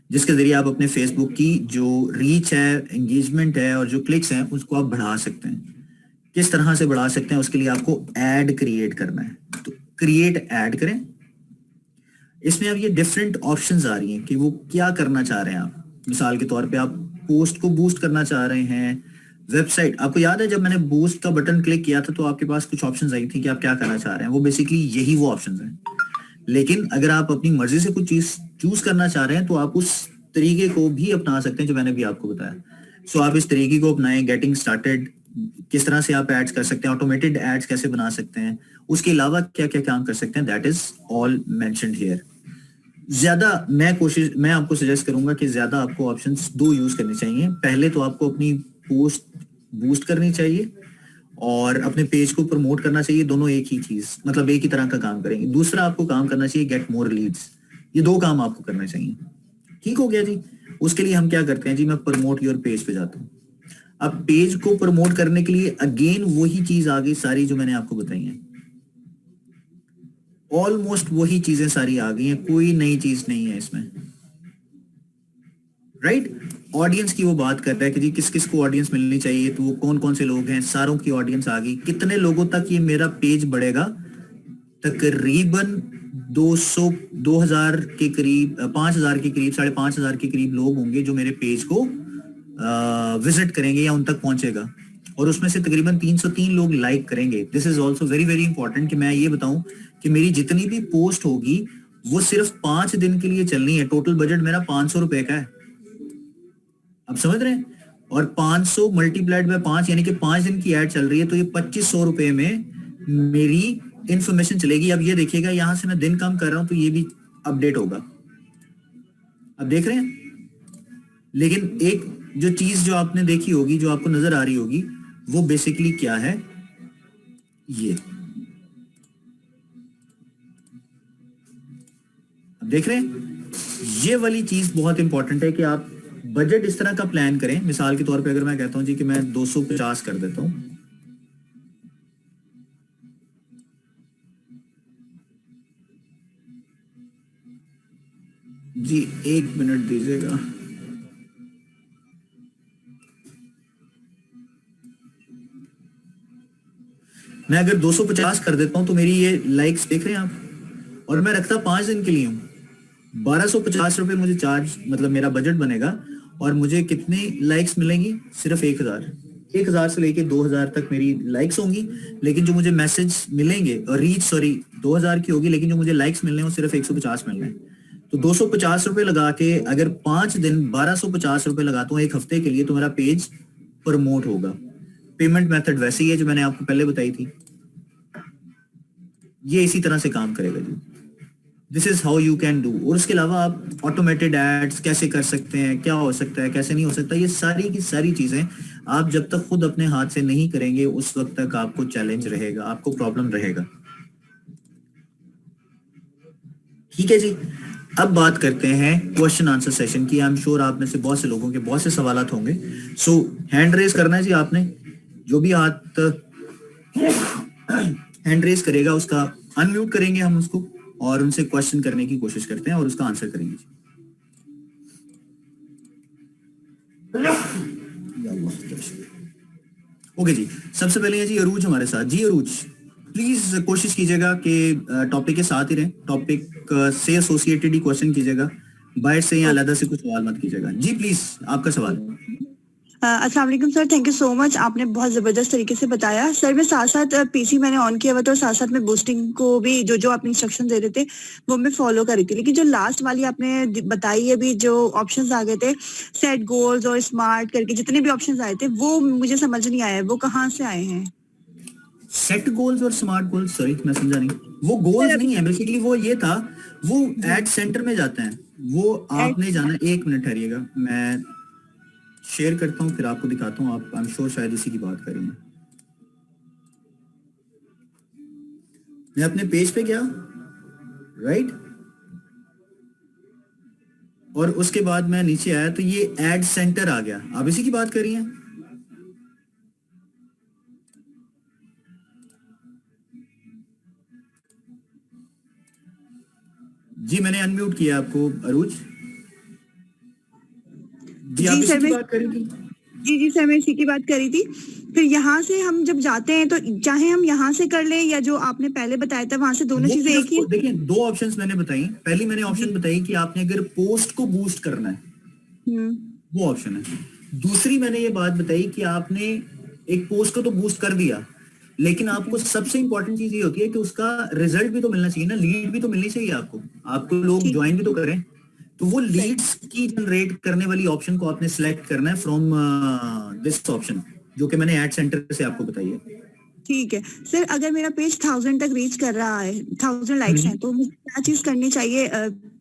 A: जिसके जरिए आप अपने फेसबुक की जो रीच है, एंगेजमेंट है और जो क्लिक्स हैं उसको आप बढ़ा सकते हैं। किस तरह से बढ़ा सकते हैं, उसके लिए आपको एड क्रिएट करना है। तो क्रिएट एड करें। इसमें अब ये डिफरेंट ऑप्शंस आ रही हैं कि वो क्या करना चाह रहे हैं आप। मिसाल के तौर पे आप पोस्ट को बूस्ट करना चाह रहे हैं, वेबसाइट। आपको याद है जब मैंने बूस्ट का बटन क्लिक किया था तो आपके पास कुछ ऑप्शंस आई थी कि आप क्या करना चाह रहे हैं, वो बेसिकली यही वो ऑप्शंस हैं। लेकिन अगर आप अपनी मर्जी से कुछ चीज चूज करना चाह रहे हैं तो आप उस तरीके को भी अपना सकते हैं जो मैंने भी आपको बताया। सो आप इस तरीके को अपनाएं। गेटिंग स्टार्टेड, किस तरह से आप एड्स कर सकते हैं, ऑटोमेटेड एड्स कैसे बना सकते हैं, उसके अलावा क्या क्या काम कर सकते हैं, that is all mentioned here. ज्यादा मैं आपको सजेस्ट करूंगा कि ज्यादा आपको ऑप्शंस 2 यूज करने चाहिए। पहले तो आपको अपनी पोस्ट बूस्ट करनी चाहिए और अपने पेज को प्रमोट करना चाहिए, दोनों एक ही चीज, मतलब एक ही तरह का काम करेंगे। दूसरा आपको काम करना चाहिए गेट मोर लीड्स। ये दो काम आपको करने चाहिए। ठीक हो गया जी। उसके लिए हम क्या करते हैं जी, मैं प्रमोट योर पेज पे जाता हूँ। अब पेज को प्रमोट करने के लिए अगेन वही चीज आ गई सारी जो मैंने आपको बताई है, ऑलमोस्ट वही चीजें सारी आ गई हैं, कोई नई चीज नहीं है इसमें। राइट? ऑडियंस की वो बात कर रहा है कि जी किस किस को ऑडियंस मिलनी चाहिए, तो वो कौन कौन से लोग हैं, सारों की ऑडियंस आ गई। कितने लोगों तक ये मेरा पेज बढ़ेगा? तकरीबन 200 2000 के करीब, 5000 के करीब, 5500 के करीब लोग होंगे जो मेरे पेज को विजिट करेंगे या उन तक पहुंचेगा। और उसमें से तकरीबन 303 लोग लाइक करेंगे। This is also very very important कि मैं ये बताऊं कि मेरी जितनी भी पोस्ट होगी वो सिर्फ 5 दिन के लिए चलनी है। टोटल बजट मेरा 500 रुपए का है। आप समझ रहे हैं? और 500 मल्टीप्लाइड बाय 5 यानी कि 5 दिन की एड चल रही है, तो ये 2500 रुपए में मेरी इंफॉर्मेशन चलेगी। अब ये देखिएगा, यहां से मैं दिन कम कर रहा हूं तो ये भी अपडेट होगा। अब देख रहे हैं? लेकिन एक जो चीज जो आपने देखी होगी, जो आपको नजर आ रही होगी, वो बेसिकली क्या है, ये अब देख रहे हैं? ये वाली चीज बहुत इंपॉर्टेंट है कि आप बजट इस तरह का प्लान करें। मिसाल के तौर पे अगर मैं कहता हूं जी कि मैं 250 कर देता हूं, जी 1 मिनट दीजिएगा। मैं अगर 250 कर देता हूं तो मेरी ये लाइक्स देख रहे हैं आप, और मैं रखता 5 दिन के लिए हूं। 1250 रुपए मुझे चार्ज, मतलब मेरा बजट बनेगा, और मुझे कितनी लाइक्स मिलेंगी? सिर्फ 1000 से लेके 2000 तक मेरी लाइक्स होंगी। लेकिन जो मुझे मैसेज मिलेंगे, और रीच सॉरी 2000 की होगी, लेकिन जो मुझे लाइक्स मिलने हैं वो सिर्फ 150 मिलने हैं। तो 250 रुपए लगा के अगर 5 दिन 1250 रुपए लगाता हूँ एक हफ्ते के लिए, तो मेरा पेज प्रमोट होगा। पेमेंट मेथड वैसे ही है जो मैंने आपको पहले बताई थी। ये इसी तरह से काम करेगा जी। This is how you can do. और उसके अलावा आप ऑटोमेटेड एड्स कैसे कर सकते हैं, क्या हो सकता है, कैसे नहीं हो सकता, ये सारी की सारी चीजें आप जब तक खुद अपने हाथ से नहीं करेंगे उस वक्त तक आपको चैलेंज रहेगा, आपको प्रॉब्लम रहेगा। ठीक है जी। अब बात करते हैं क्वेश्चन आंसर सेशन की। आई एम श्योर आप में से बहुत से लोगों के बहुत से सवालात होंगे। सो हैंड रेज करना है जी आपने। जो भी हाथ हैंड रेज करेगा उसका अनम्यूट करेंगे हम उसको, और उनसे क्वेश्चन करने की कोशिश करते हैं और उसका आंसर करेंगे। ओके जी, सबसे पहले है जी अरूज हमारे साथ। जी अरूज, प्लीज कोशिश कीजिएगा कि टॉपिक के साथ ही रहें, टॉपिक से एसोसिएटेड ही क्वेश्चन कीजिएगा, बाहर से या अलग से कुछ सवाल मत कीजिएगा। जी प्लीज, आपका सवाल।
B: अस्सलाम वालेकुम sir, thank you so much. आपने बहुत ज़बरदस्त तरीके से बताया सर। मैं साथ साथ पीसी मैंने ऑन किया हुआ था और साथ साथ में बूस्टिंग को भी जो जो आप इंस्ट्रक्शन दे रहे थे वो मैं फॉलो कर रही थी। लेकिन जो लास्ट वाली आपने बताई है भी, जो ऑप्शंस आ गए थे सेट गोल्स और स्मार्ट करके जितने भी ऑप्शंस आए थे, वो मुझे समझ नहीं आया वो कहाँ से आए हैं।
A: सेट गोल्स और स्मार्ट गोल्स, सॉरी मैं समझा नहीं। वो गोल्स नहीं है बेसिकली, वो ये था, वो एड सेंटर में जाते हैं। वो आपने जाना, 1 मिनट ठहरिएगा, मैं शेयर करता हूँ फिर आपको दिखाता हूँ। आप आई एम श्योर शायद इसी की बात कर रही हैं। मैं अपने पेज पे गया, राइट, और उसके बाद मैं नीचे आया तो ये एड सेंटर आ गया। आप इसी की बात कर रही हैं? जी मैंने अनम्यूट किया आपको अरूज। जी आप इसी की बात कर रही थी?
B: जी सर, मैं इसी की बात कर रही थी। फिर यहाँ से हम जब जाते हैं तो चाहे हम यहाँ से कर लें या जो आपने पहले बताया था वहां से, दोनों चीजें एक ही।
A: देखिए, 2 ऑप्शंस मैंने बताई। पहली मैंने ऑप्शन बताई कि आपने अगर पोस्ट को बूस्ट करना है, वो ऑप्शन है। दूसरी मैंने ये बात बताई कि आपने एक पोस्ट को तो बूस्ट कर दिया, लेकिन आपको सबसे इंपॉर्टेंट चीज ये होती है कि उसका रिजल्ट भी तो मिलना चाहिए ना, लीड भी तो मिलनी चाहिए आपको लोग ज्वाइन भी तो करें। तो वो लीड्स की जनरेट करने वाली ऑप्शन को आपने सिलेक्ट करना है फ्रॉम दिस ऑप्शन, जो कि मैंने एड सेंटर से आपको बताई है।
B: ठीक है सर, अगर मेरा पेज 1000 तक रीच कर रहा है, 1000 लाइक्स हैं, तो मुझे क्या चीज करनी चाहिए?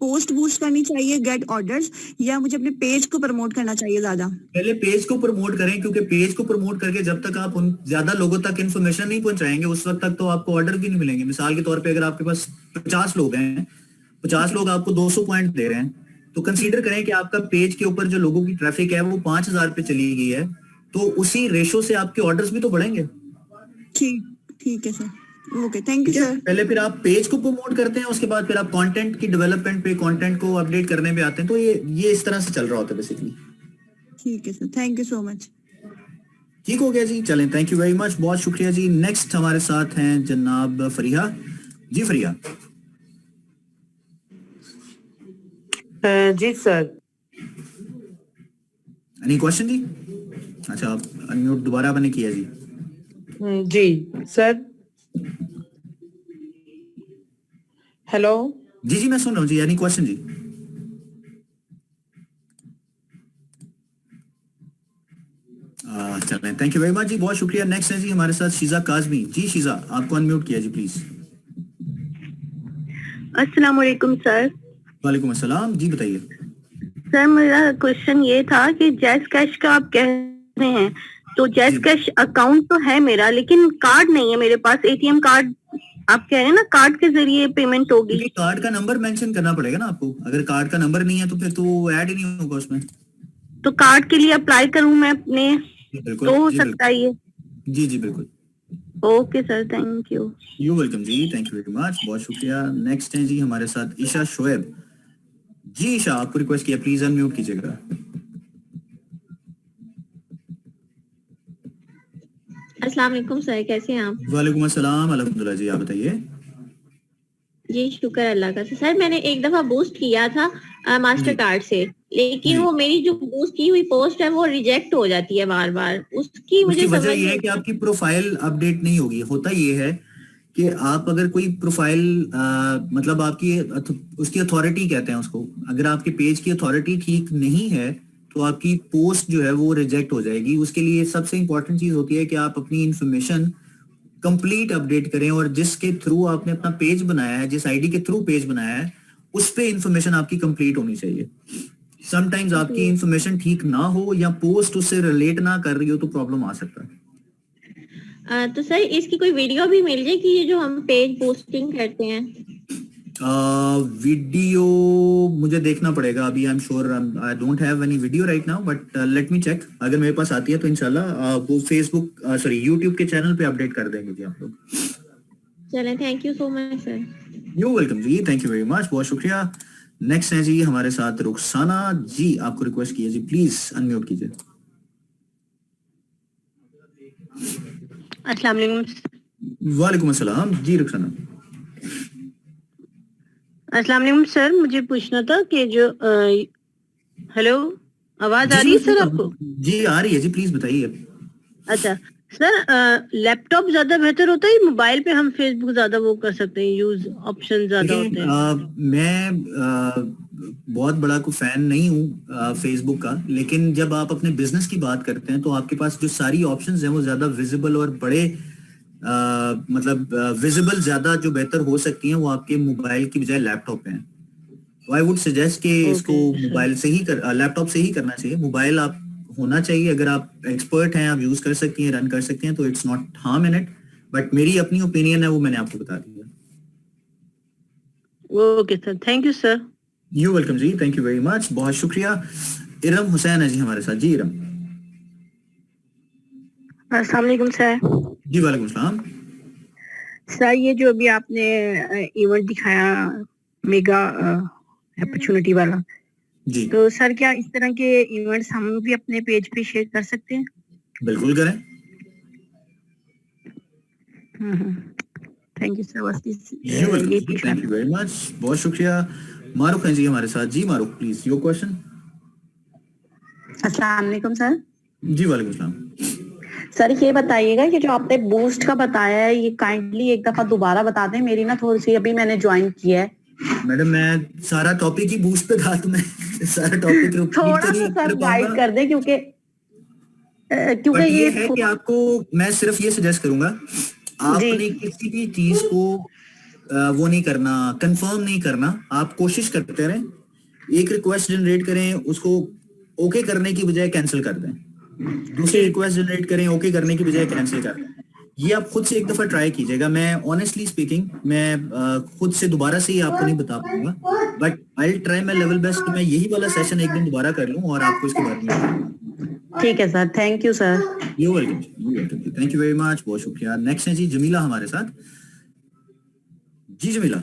B: पोस्ट बूस्ट करनी चाहिए, गेट ऑर्डर्स, या मुझे अपने पेज को प्रमोट करना चाहिए ज्यादा?
A: पहले पेज को प्रमोट करें, क्योंकि पेज को प्रमोट करके जब तक आप उन ज्यादा लोगों तक इन्फॉर्मेशन नहीं पहुंचाएंगे उस वक्त तक तो आपको ऑर्डर भी नहीं मिलेंगे। मिसाल के तौर पे अगर आपके पास 50 लोग हैं, 50 लोग आपको 200 पॉइंट दे रहे हैं, तो कंसीडर करें कि आपका पेज के ऊपर जो लोगों की ट्रैफिक है वो 5000 पे चली गई है, तो उसी रेशो से आपके ऑर्डर्स भी तो बढ़ेंगे।
B: ठीक है सर, ओके, थैंक यू
A: ठीक है,
B: सर।
A: पहले फिर आप पेज को प्रमोट करते हैं, उसके बाद फिर आप कंटेंट की डेवलपमेंट पे, कंटेंट को अपडेट करने पे आते हैं। तो ये इस तरह से चल रहा होता है बेसिकली।
B: ठीक है sir, thank you so much.
A: ठीक हो गया जी, चलें, थैंक यू वेरी मच, बहुत शुक्रिया जी। नेक्स्ट हमारे साथ हैं जनाब फरिया जी। फरिया
C: जी सर।
A: एनी क्वेश्चन जी? अच्छा, आप अनम्यूट दोबारा आपने किया जी।
C: जी सर। हेलो
A: जी जी मैं सुन रहा हूँ जी, एनी क्वेश्चन जी? चलें, थैंक यू वेरी मच जी, बहुत शुक्रिया। नेक्स्ट है जी हमारे साथ शीजा काजमी जी। शीजा, आपको अनम्यूट किया जी प्लीज।
D: अस्सलाम वालेकुम सर।
A: वालेकुम अस्सलाम जी, बताइए।
D: सर मेरा क्वेश्चन ये था कि जैस कैश का आप कह रहे हैं, तो जैस
A: जी।
D: कैश अकाउंट तो है मेरा, लेकिन कार्ड नहीं है मेरे पास, एटीएम कार्ड। आप कह रहे हैं ना कार्ड के जरिए पेमेंट होगी।
A: क्योंकि कार्ड का नंबर मेंशन करना पड़ेगा ना आपको, अगर कार्ड का नंबर नहीं है तो फिर तो ऐड ही नहीं होगा उसमें।
D: तो कार्ड के लिए अप्लाई करूं मैं अपने,
A: बिल्कुल
D: तो हो
A: जी,
D: सकता है ये?
A: जी जी बिल्कुल।
D: Okay sir, thank you.
A: You welcome जी, थैंक यू वेरी मच, बहुत शुक्रिया। नेक्स्ट है जी हमारे साथ ईशा शोएब जी। ईशा, आपको रिक्वेस्ट किया, प्लीज अनम्यूट कीजिएगा।
E: अस्सलाम वालेकुम सर, कैसे हैं आप?
A: वालेकुम अस्सलाम, अल्हम्दुलिल्लाह जी, आप बताइए।
E: जी शुक्र अल्लाह का। सर मैंने एक दफा बूस्ट किया था मास्टर
A: जी
E: कार्ड से, लेकिन
A: जी।
E: वो मेरी जो बूस्ट की हुई पोस्ट है वो रिजेक्ट हो जाती है बार बार। उसकी
A: उसकी
E: मुझे
A: वजह
E: समझ
A: ये है
E: नहीं।
A: कि आपकी प्रोफाइल अपडेट नहीं होगी। होता ये है कि आप अगर कोई प्रोफाइल मतलब आपकी उसकी अथॉरिटी कहते हैं उसको, अगर आपके पेज की अथॉरिटी ठीक नहीं है तो आपकी पोस्ट जो है वो रिजेक्ट हो जाएगी। उसके लिए सबसे इंपॉर्टेंट चीज होती है कि आप अपनी इंफॉर्मेशन कंप्लीट अपडेट करें, और जिसके थ्रू आपने अपना पेज बनाया है, जिस आईडी के थ्रू पेज बनाया है, उस पे इंफॉर्मेशन आपकी कंप्लीट होनी चाहिए। समटाइम्स आपकी
E: जी।
A: इंफॉर्मेशन ठीक ना हो या पोस्ट उससे रिलेट ना कर रही हो तो प्रॉब्लम आ सकता है।
E: तो सर इसकी कोई वीडियो भी मिल जाएगी, ये जो हम पेज पोस्टिंग करते हैं?
A: वीडियो मुझे देखना पड़ेगा अभी। I am sure I don't have any video right now, but let me check. अगर मेरे पास आती है तो इंशाल्लाह वो फेसबुक सॉरी यूट्यूब के चैनल पे अपडेट कर देंगे जी आप लोग।
E: चलें, thank you so much sir.
A: You welcome जी, थैंक यू वेरी मच, बहुत शुक्रिया। नेक्स्ट है जी हमारे साथ रुखसाना जी, आपको रिक्वेस्ट किया जी, प्लीज अनम्यूट कीजिए।
D: अस्सलाम वालेकुम।
A: वालेकुम अस्सलाम जी रुखसाना।
D: अस्सलाम वालेकुम सर, मुझे पूछना था कि जो हेलो, आवाज आ
A: जी
D: रही है
A: मैं
D: सर
A: सुन रहा
D: आपको?
A: हूँ। जी आ रही है जी, प्लीज बताइए।
D: अच्छा सर, लैपटॉप ज्यादा बेहतर होता है, मोबाइल पे हम फेसबुक ज्यादा वो कर सकते हैं, यूज ऑप्शन ज्यादा
A: देखिए
D: होते हैं?
A: मैं बहुत बड़ा कोई फैन नहीं हूँ फेसबुक का, लेकिन जब आप अपने बिजनेस की बात करते हैं तो आपके पास जो सारी ऑप्शंस हैं वो ज्यादा विजिबल और बड़े मतलब विजिबल ज्यादा जो बेहतर हो सकती हैं वो आपके मोबाइल की बजाय लैपटॉप पे हैं। तो आई वुड सजेस्ट कि इसको
D: ओके सर।
A: मोबाइल से ही लैपटॉप से ही करना चाहिए। मोबाइल आप होना चाहिए, अगर आप एक्सपर्ट हैं, आप यूज कर सकती हैं, रन कर सकते हैं, तो it's not harm in it, but मेरी अपनी ओपिनियन है वो मैंने आपको बता दिया।
D: Okay sir, thank you sir.
A: You welcome जी, थैंक यू वेरी मच, बहुत शुक्रिया। इरम हुसैन है जी हमारे साथ जी। इरम
D: अस्सलाम वालेकुम सर।
A: जी, वालेकुम सलाम।
D: सर ये जो अभी आपने इवेंट दिखाया मेगा अपॉर्चुनिटी वाला,
A: जी
D: तो सर क्या इस तरह के इवेंट्स हम भी अपने पेज पे शेयर कर सकते हैं?
A: बिल्कुल करें।
D: थैंक यू सर, बस
A: यू वेलकम
D: ये
A: जी,
D: पूछना
A: थैंक यू
D: था।
A: वेरी मच, बहुत शुक्रिया। मारूफ है जी हमारे साथ जी। मारूफ प्लीज योर क्वेश्चन।
F: अस्सलाम वालेकुम सर।
A: जी वालेकुम सलाम।
F: सर ये बताइएगा कि जो आपने बूस्ट का बताया है ये काइंडली एक दफा दोबारा बता दें, मेरी ना थोड़ी सी अभी मैंने ज्वाइन किया है।
A: मैडम मैं सारा टॉपिक ही बूस्ट पे था, तो मैं सारा टॉपिक रिपीट तो
F: थोड़ा
A: नहीं
F: सा
A: कर
F: सर
A: पाऊंगा,
F: गाइड कर दें, क्योंकि
A: बट ये
F: ये
A: है कि आपको मैं सिर्फ ये सजेस्ट करूंगा आपने किसी भी चीज को वो नहीं करना, कंफर्म नहीं करना, आप कोशिश करते रहें, एक रिक्वेस्ट जनरेट करें, उसको ओके करने की बजाय कैंसिल कर दें, दूसरी रिक्वेस्ट जनरेट करें, ओके करने की बजाय कैंसिल कर दें। ये आप खुद से एक दफा ट्राई कीजिएगा। मैं ऑनेस्टली स्पीकिंग मैं खुद से दोबारा से ही आपको नहीं बता पाऊंगा, but I will try my level best कि मैं यही वाला सेशन एक दिन दोबारा कर लूं और आपको इसके बारे में।
F: ठीक है sir, thank you sir.
A: You welcome, thank you very much, बहुत शुक्रिया। नेक्स्ट है जी जमीला हमारे साथ। जी जमीला।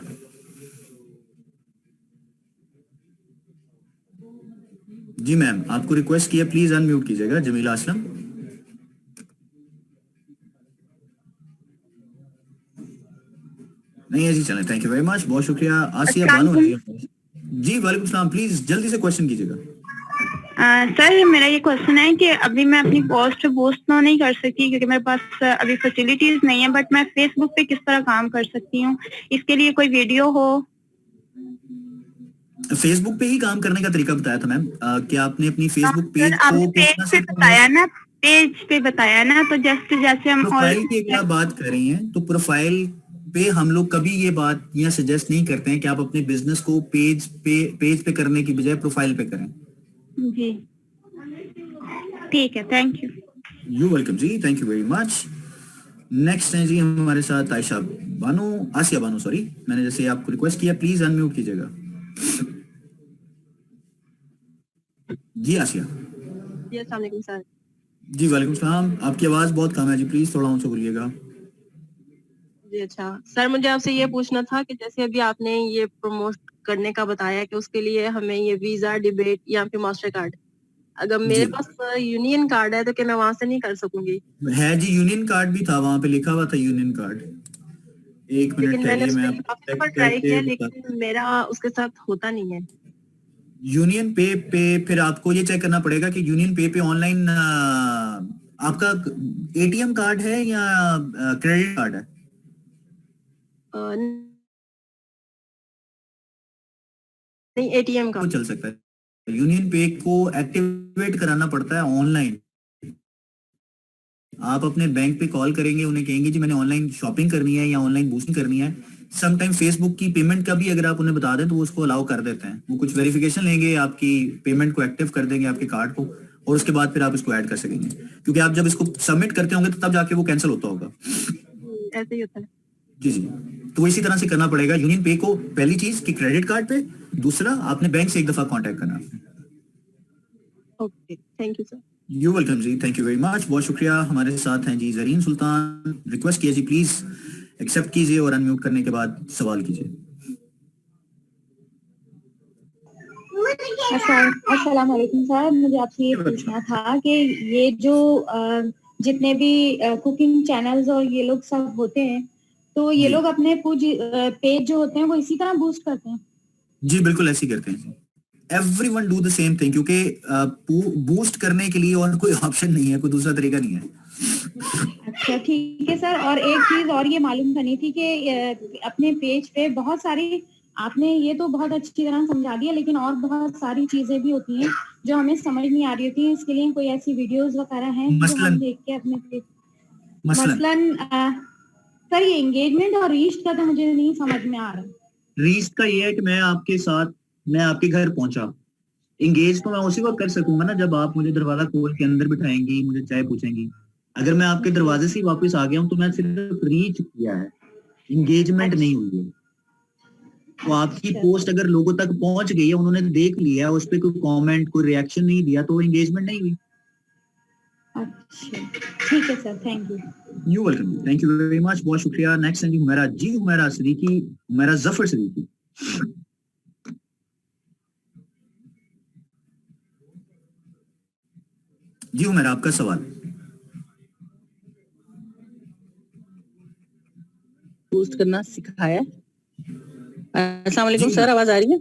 A: जी मैम, आपको रिक्वेस्ट किया, प्लीज अनम्यूट कीजिएगा। जमीला असलम। नहीं है जी, चलें, थैंक यू वेरी मच, बहुत शुक्रिया। आसिया बानो है जी, वालेकुम सलाम, प्लीज जल्दी से क्वेश्चन कीजिएगा।
G: सर मेरा ये क्वेश्चन है कि अभी मैं अपनी पोस्ट बूस्ट तो नहीं कर सकती क्योंकि मेरे पास अभी फैसिलिटीज नहीं है, बट मैं फेसबुक पे किस तरह काम कर सकती हूँ, इसके लिए कोई वीडियो हो?
A: फेसबुक पे ही काम करने का तरीका बताया था मैम। क्या आपने अपनी फेसबुक पेज
G: को पेज पे बताया ना, पेज पे बताया ना, तो जैसे हम
A: प्रोफाइल की अगर आप बात कर रही हैं तो प्रोफाइल पे हम लोग कभी ये बात या सजेस्ट नहीं करते हैं कि आप अपने बिजनेस को पेज पे करने की बजाय प्रोफाइल पे करें।
G: जी ठीक है, थैंक यू।
A: यू वेलकम जी, thank you very much. Next है जी हमारे साथ आयशा बानो, आसिया बानो सॉरी, मैंने जैसे आपको रिक्वेस्ट किया, प्लीज अनम्यूट कीजिएगा। जी आसिया।
H: जी अस्सलाम वालेकुम सर।
A: जी वालेकुम सलाम, आपकी आवाज बहुत कम है जी, प्लीज थोड़ा ऊंचा बोलिएगा।
H: जी अच्छा सर, मुझे आपसे ये पूछना था कि जैसे अभी आपने ये प्रमोट करने का बताया कि उसके लिए हमें ये वीजा, डिबेट या फिर मास्टर कार्ड, अगर मेरे पास यूनियन कार्ड है तो क्या मैं वहां से नहीं कर सकूंगी?
A: है जी, यूनियन कार्ड भी था, वहां पे लिखा हुआ था यूनियन कार्ड। एक मिनट ठहरिए, मैं आपको
H: ट्राई किया लेकिन मेरा उसके साथ होता नहीं है।
A: यूनियन पे फिर आपको ये चेक करना पड़ेगा कि यूनियन पे ऑनलाइन आपका एटीएम कार्ड है या क्रेडिट कार्ड है?
H: नहीं, एटीएम का
A: चल सकता है। यूनियन पे को एक्टिवेट कराना पड़ता है ऑनलाइन। आप अपने बैंक पे कॉल करेंगे, उन्हें कहेंगे जी मैंने ऑनलाइन शॉपिंग करनी है या ऑनलाइन बूस्टिंग करनी है। समटाइम फेसबुक की पेमेंट का भी अगर आप उन्हें बता दें तो वो उसको अलाउ कर देते हैं। वो कुछ वेरिफिकेशन लेंगे, आपकी पेमेंट को एक्टिव कर देंगे आपके कार्ड को, और उसके बाद फिर आप इसको ऐड कर सकेंगे, क्योंकि आप जब इसको सबमिट करते होंगे तो तब जाके वो कैंसिल होता होगा।
H: ऐसे ही होता है
A: जी जी, तो इसी तरह से करना पड़ेगा यूनियन पे को। पहली चीज कि क्रेडिट कार्ड पे, दूसरा आपने बैंक से एक दफा कांटेक्ट करना।
H: Okay, thank you sir.
A: You welcome जी, थैंक यू वेरी मच, बहुत शुक्रिया। हमारे साथ हैं जी जरीन सुल्तान। रिक्वेस्ट किया जी, प्लीज एक्सेप्ट कीजिए और अनम्यूट करने के बाद सवाल कीजिए।
I: अस्सलाम वालेकुम सर, मुझे आपसे ये पूछना था कि ये जो जितने भी कुकिंग चैनल्स और ये लोग सब होते हैं, तो ये लोग अपने पेज जो होते हैं वो इसी तरह बूस्ट करते हैं?
A: जी बिल्कुल ऐसे ही करते हैं। Everyone do the same thing, क्योंकि बूस्ट करने के लिए और कोई ऑप्शन नहीं है, कोई दूसरा तरीका नहीं है।
I: अच्छा ठीक है सर, और एक चीज और ये मालूम करनी थी कि अपने पेज पे बहुत सारी, आपने ये तो बहुत अच्छी तरह समझा दिया, लेकिन और बहुत सारी चीजें भी होती हैं जो हमें समझ नहीं आ रही होती हैं। इसके लिए कोई ऐसी वीडियोस वगैरह हैं जो हम देख के अपने पेज, मसलन सर ये एंगेजमेंट और रीच का तो मुझे नहीं समझ में आ रहा।
A: रीच का ये है कि मैं आपके घर पहुंचा। एंगेज तो मैं उसी वक्त कर सकूंगा ना जब आप मुझे दरवाजा खोल के अंदर बिठाएंगी, मुझे चाय पूछेंगी। अगर मैं आपके दरवाजे से वापस आ गया हूं तो मैं सिर्फ रीच किया है, एंगेजमेंट नहीं हुई है। तो आपकी पोस्ट अगर लोगों तक पहुंच गई है, उन्होंने देख लिया, उस पर कोई कमेंट, कोई रिएक्शन नहीं दिया, तो एंगेजमेंट नहीं हुई।
I: अच्छा ठीक है sir, thank you.
A: You welcome, thank you very much, बहुत शुक्रिया। नेक्स्ट है जी हुमैरा। जी हुमैरा सदीकी, हुमैरा जफर सदीकी। जी हुमैरा, आपका सवाल।
C: बूस्ट करना सिखाया। अस्सलाम वालेकुम सर, आवाज आ रही है?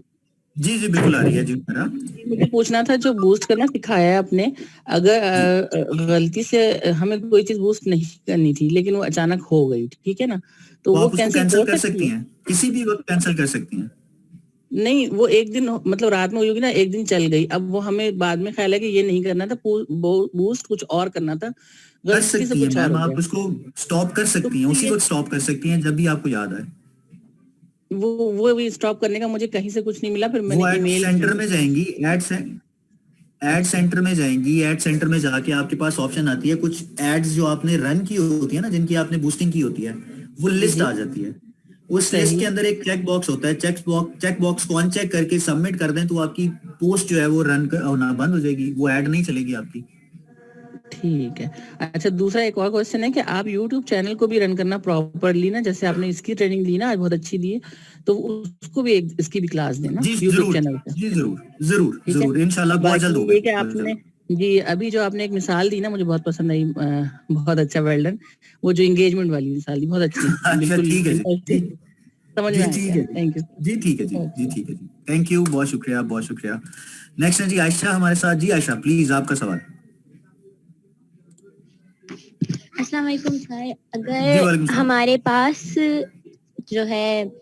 A: जी जी बिल्कुल आ रही है जी हुमैरा।
C: मुझे पूछना था, जो बूस्ट करना सिखाया है आपने, अगर गलती से हमें कोई चीज बूस्ट नहीं करनी थी लेकिन वो अचानक हो गई, ठीक है ना, तो वो
A: आप उसको कैंसिल कर सकती हैं, किसी भी वक्त कैंसिल कर सकती हैं।
C: नहीं, वो एक दिन मतलब रात में हुई होगी ना, एक दिन चल गई, अब वो हमें बाद में ख्याल है कि ये नहीं करना था, बूस्ट कुछ और करना था,
A: कर
C: गलती से
A: सकती है
C: कुछ और
A: मैम,
C: हो
A: आप
C: गया।
A: उसको स्टॉप कर सकती हैं, उसी
C: ये-
A: वक्त स्टॉप कर सकती हैं जब भी आपको याद आए।
C: वो भी स्टॉप करने का मुझे कहीं से कुछ नहीं मिला, फिर
A: वो
C: मैंने
A: एड
C: ईमेल
A: सेंटर में जाएंगी, एड सेंटर में जाएंगी, एड सेंटर में जाके आपके पास ऑप्शन आती है, कुछ एड्स जो आपने रन की होती है ना, जिनकी आपने बूस्टिंग की होती है, वो लिस्ट आ जाती है। उस लिस्ट
C: सही।
A: के अंदर एक चेक बॉक्स होता है, चेक बॉक्स को अनचेक करके सबमिट कर दें तो आपकी पोस्ट जो है वो रन होना बंद हो जाएगी, वो ऐड नहीं चलेगी आपकी।
C: ठीक है। अच्छा, दूसरा एक और क्वेश्चन है कि आप YouTube चैनल को भी रन करना प्रॉपरली ना, जैसे आपने इसकी ट्रेनिंग ली ना आज बहुत अच्छी दी है, तो उसको भी इसकी भी क्लास देना
A: जी
C: YouTube
A: जरूर,
C: चैनल पे।
A: जी जरूर जरूर
C: ठीक है।
A: जरूर, इंशाल्लाह बहुत जल्द
C: बाकी
A: होगा।
C: ये कि आपने जी अभी जो आपने एक मिसाल दी ना मुझे बहुत पसंद आई, बहुत अच्छा, वेल डन। वो जो एंगेजमेंट वाली मिसाल दी बहुत अच्छी,
A: अच्छा
C: बिल्कुल
A: ठीक है जी,
C: समझ
A: जी
C: में आ
A: ठीक
C: गया।
A: है
C: थैंक यू।
A: जी, ठीक है जी, जी ठीक है जी, थैंक यू, बहुत शुक्रिया, बहुत शुक्रिया। नेक्स्ट है जी आयशा हमारे साथ। जी आयशा प्लीज आपका सवाल।
J: अस्सलाम वालेकुम सर,
A: जी वालेकुम
J: अगर
A: सलाम।
J: हमारे पास जो है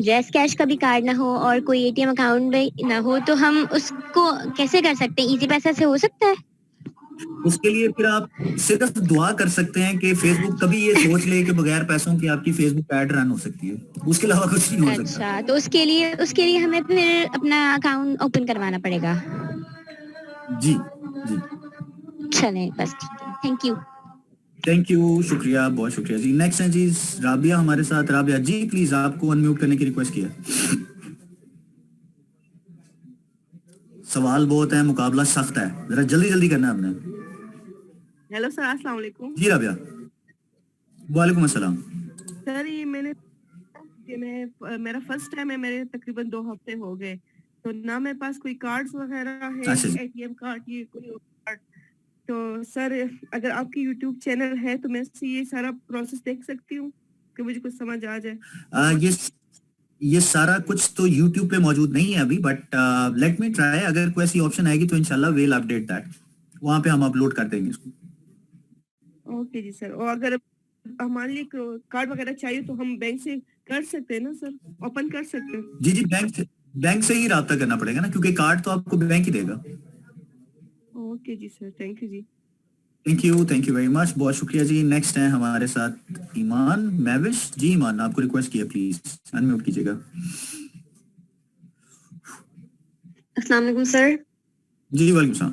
J: जैस कैश का भी कार्ड ना हो और कोई एटीएम अकाउंट भी ना हो तो हम उसको कैसे कर सकते हैं? इजी पैसा से हो सकता है?
A: उसके लिए फिर आप सिर्फ दुआ कर सकते हैं कि फेसबुक कभी ये सोच ले कि बगैर पैसों की आपकी फेसबुक ऐड रन हो सकती है, उसके अलावा कुछ नहीं हो सकता।
J: अच्छा, तो उसके लिए हमें फिर अपना अकाउंट ओपन करवाना पड़ेगा?
A: जी जी,
J: चलें, बस ठीक है, थैंक यू।
A: थैंक यू, शुक्रिया, बहुत शुक्रिया जी। नेक्स्ट है जी राबिया हमारे साथ। राबिया जी प्लीज आपको अनम्यूट करने की रिक्वेस्ट किया। सवाल बहुत है, मुकाबला सख्त है, जरा जल्दी जल्दी करना है आपने।
H: हेलो सर, अस्सलाम वालेकुम।
A: जी राबिया, वालेकुम अस्सलाम।
H: सर ये मेरा फर्स्ट टाइम है, मेरे तकरीबन 2 हफ्ते हो गए, तो ना मेरे पास कोई कार्ड्स वगैरह है,
A: अच्छा जी।
H: एटीएम कार्ड, ये कोई और कार्ड। तो सर अगर आपकी यूट्यूब चैनल है तो मैं इससे ये सारा प्रोसेस देख सकती हूँ कि मुझे कुछ समझ आ जाए।
A: ये सारा कुछ तो YouTube पे मौजूद नहीं है अभी, बट लेट मी ट्राई, अगर कोई ऐसी ऑप्शन आएगी तो इंशाल्लाह वील अपडेट दैट, वहां पे हम अपलोड कर देंगे इसको।
H: ओके जी सर, और अगर हमारे लिए कार्ड वगैरह चाहिए तो हम बैंक से कर सकते हैं ना सर, ओपन कर सकते हैं?
A: जी जी, बैंक से ही राब्ता करना पड़ेगा ना, क्योंकि कार्ड तो आपको बैंक ही देगा।
H: ओके जी सर, थैंक यू जी।
A: थैंक यू वेरी मच, बहुत शुक्रिया जी। नेक्स्ट है हमारे साथ ईमान मैविश जी। ईमान आपको रिक्वेस्ट किया, प्लीज अनम्यूट कीजिएगा।
K: अस्सलाम वालेकुम सर।
A: जी वालेकुम सलाम।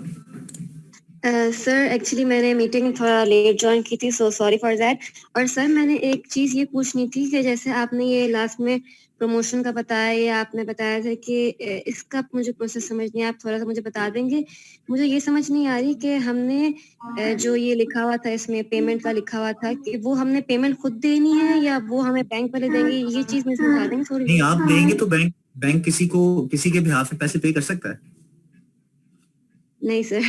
K: सर एक्चुअली मैंने मीटिंग थोड़ा लेट ज्वाइन की थी, सो सॉरी फॉर दैट। और सर मैंने एक चीज ये पूछनी थी कि जैसे आपने ये लास्ट में प्रमोशन का बताया, या आपने बताया था कि इसका मुझे प्रोसेस समझ नहीं, आप थोड़ा सा मुझे बता देंगे? मुझे ये समझ नहीं आ रही कि हमने जो ये लिखा हुआ था इसमें पेमेंट का लिखा हुआ था कि वो हमने पेमेंट खुद देनी है या वो हमें बैंक वाले देंगे, ये चीज मुझे बता देंगे थोड़ी?
A: नहीं, आप देंगे तो बैंक किसी के बिहाफ पे पैसे पे कर सकता है?
K: नहीं सर।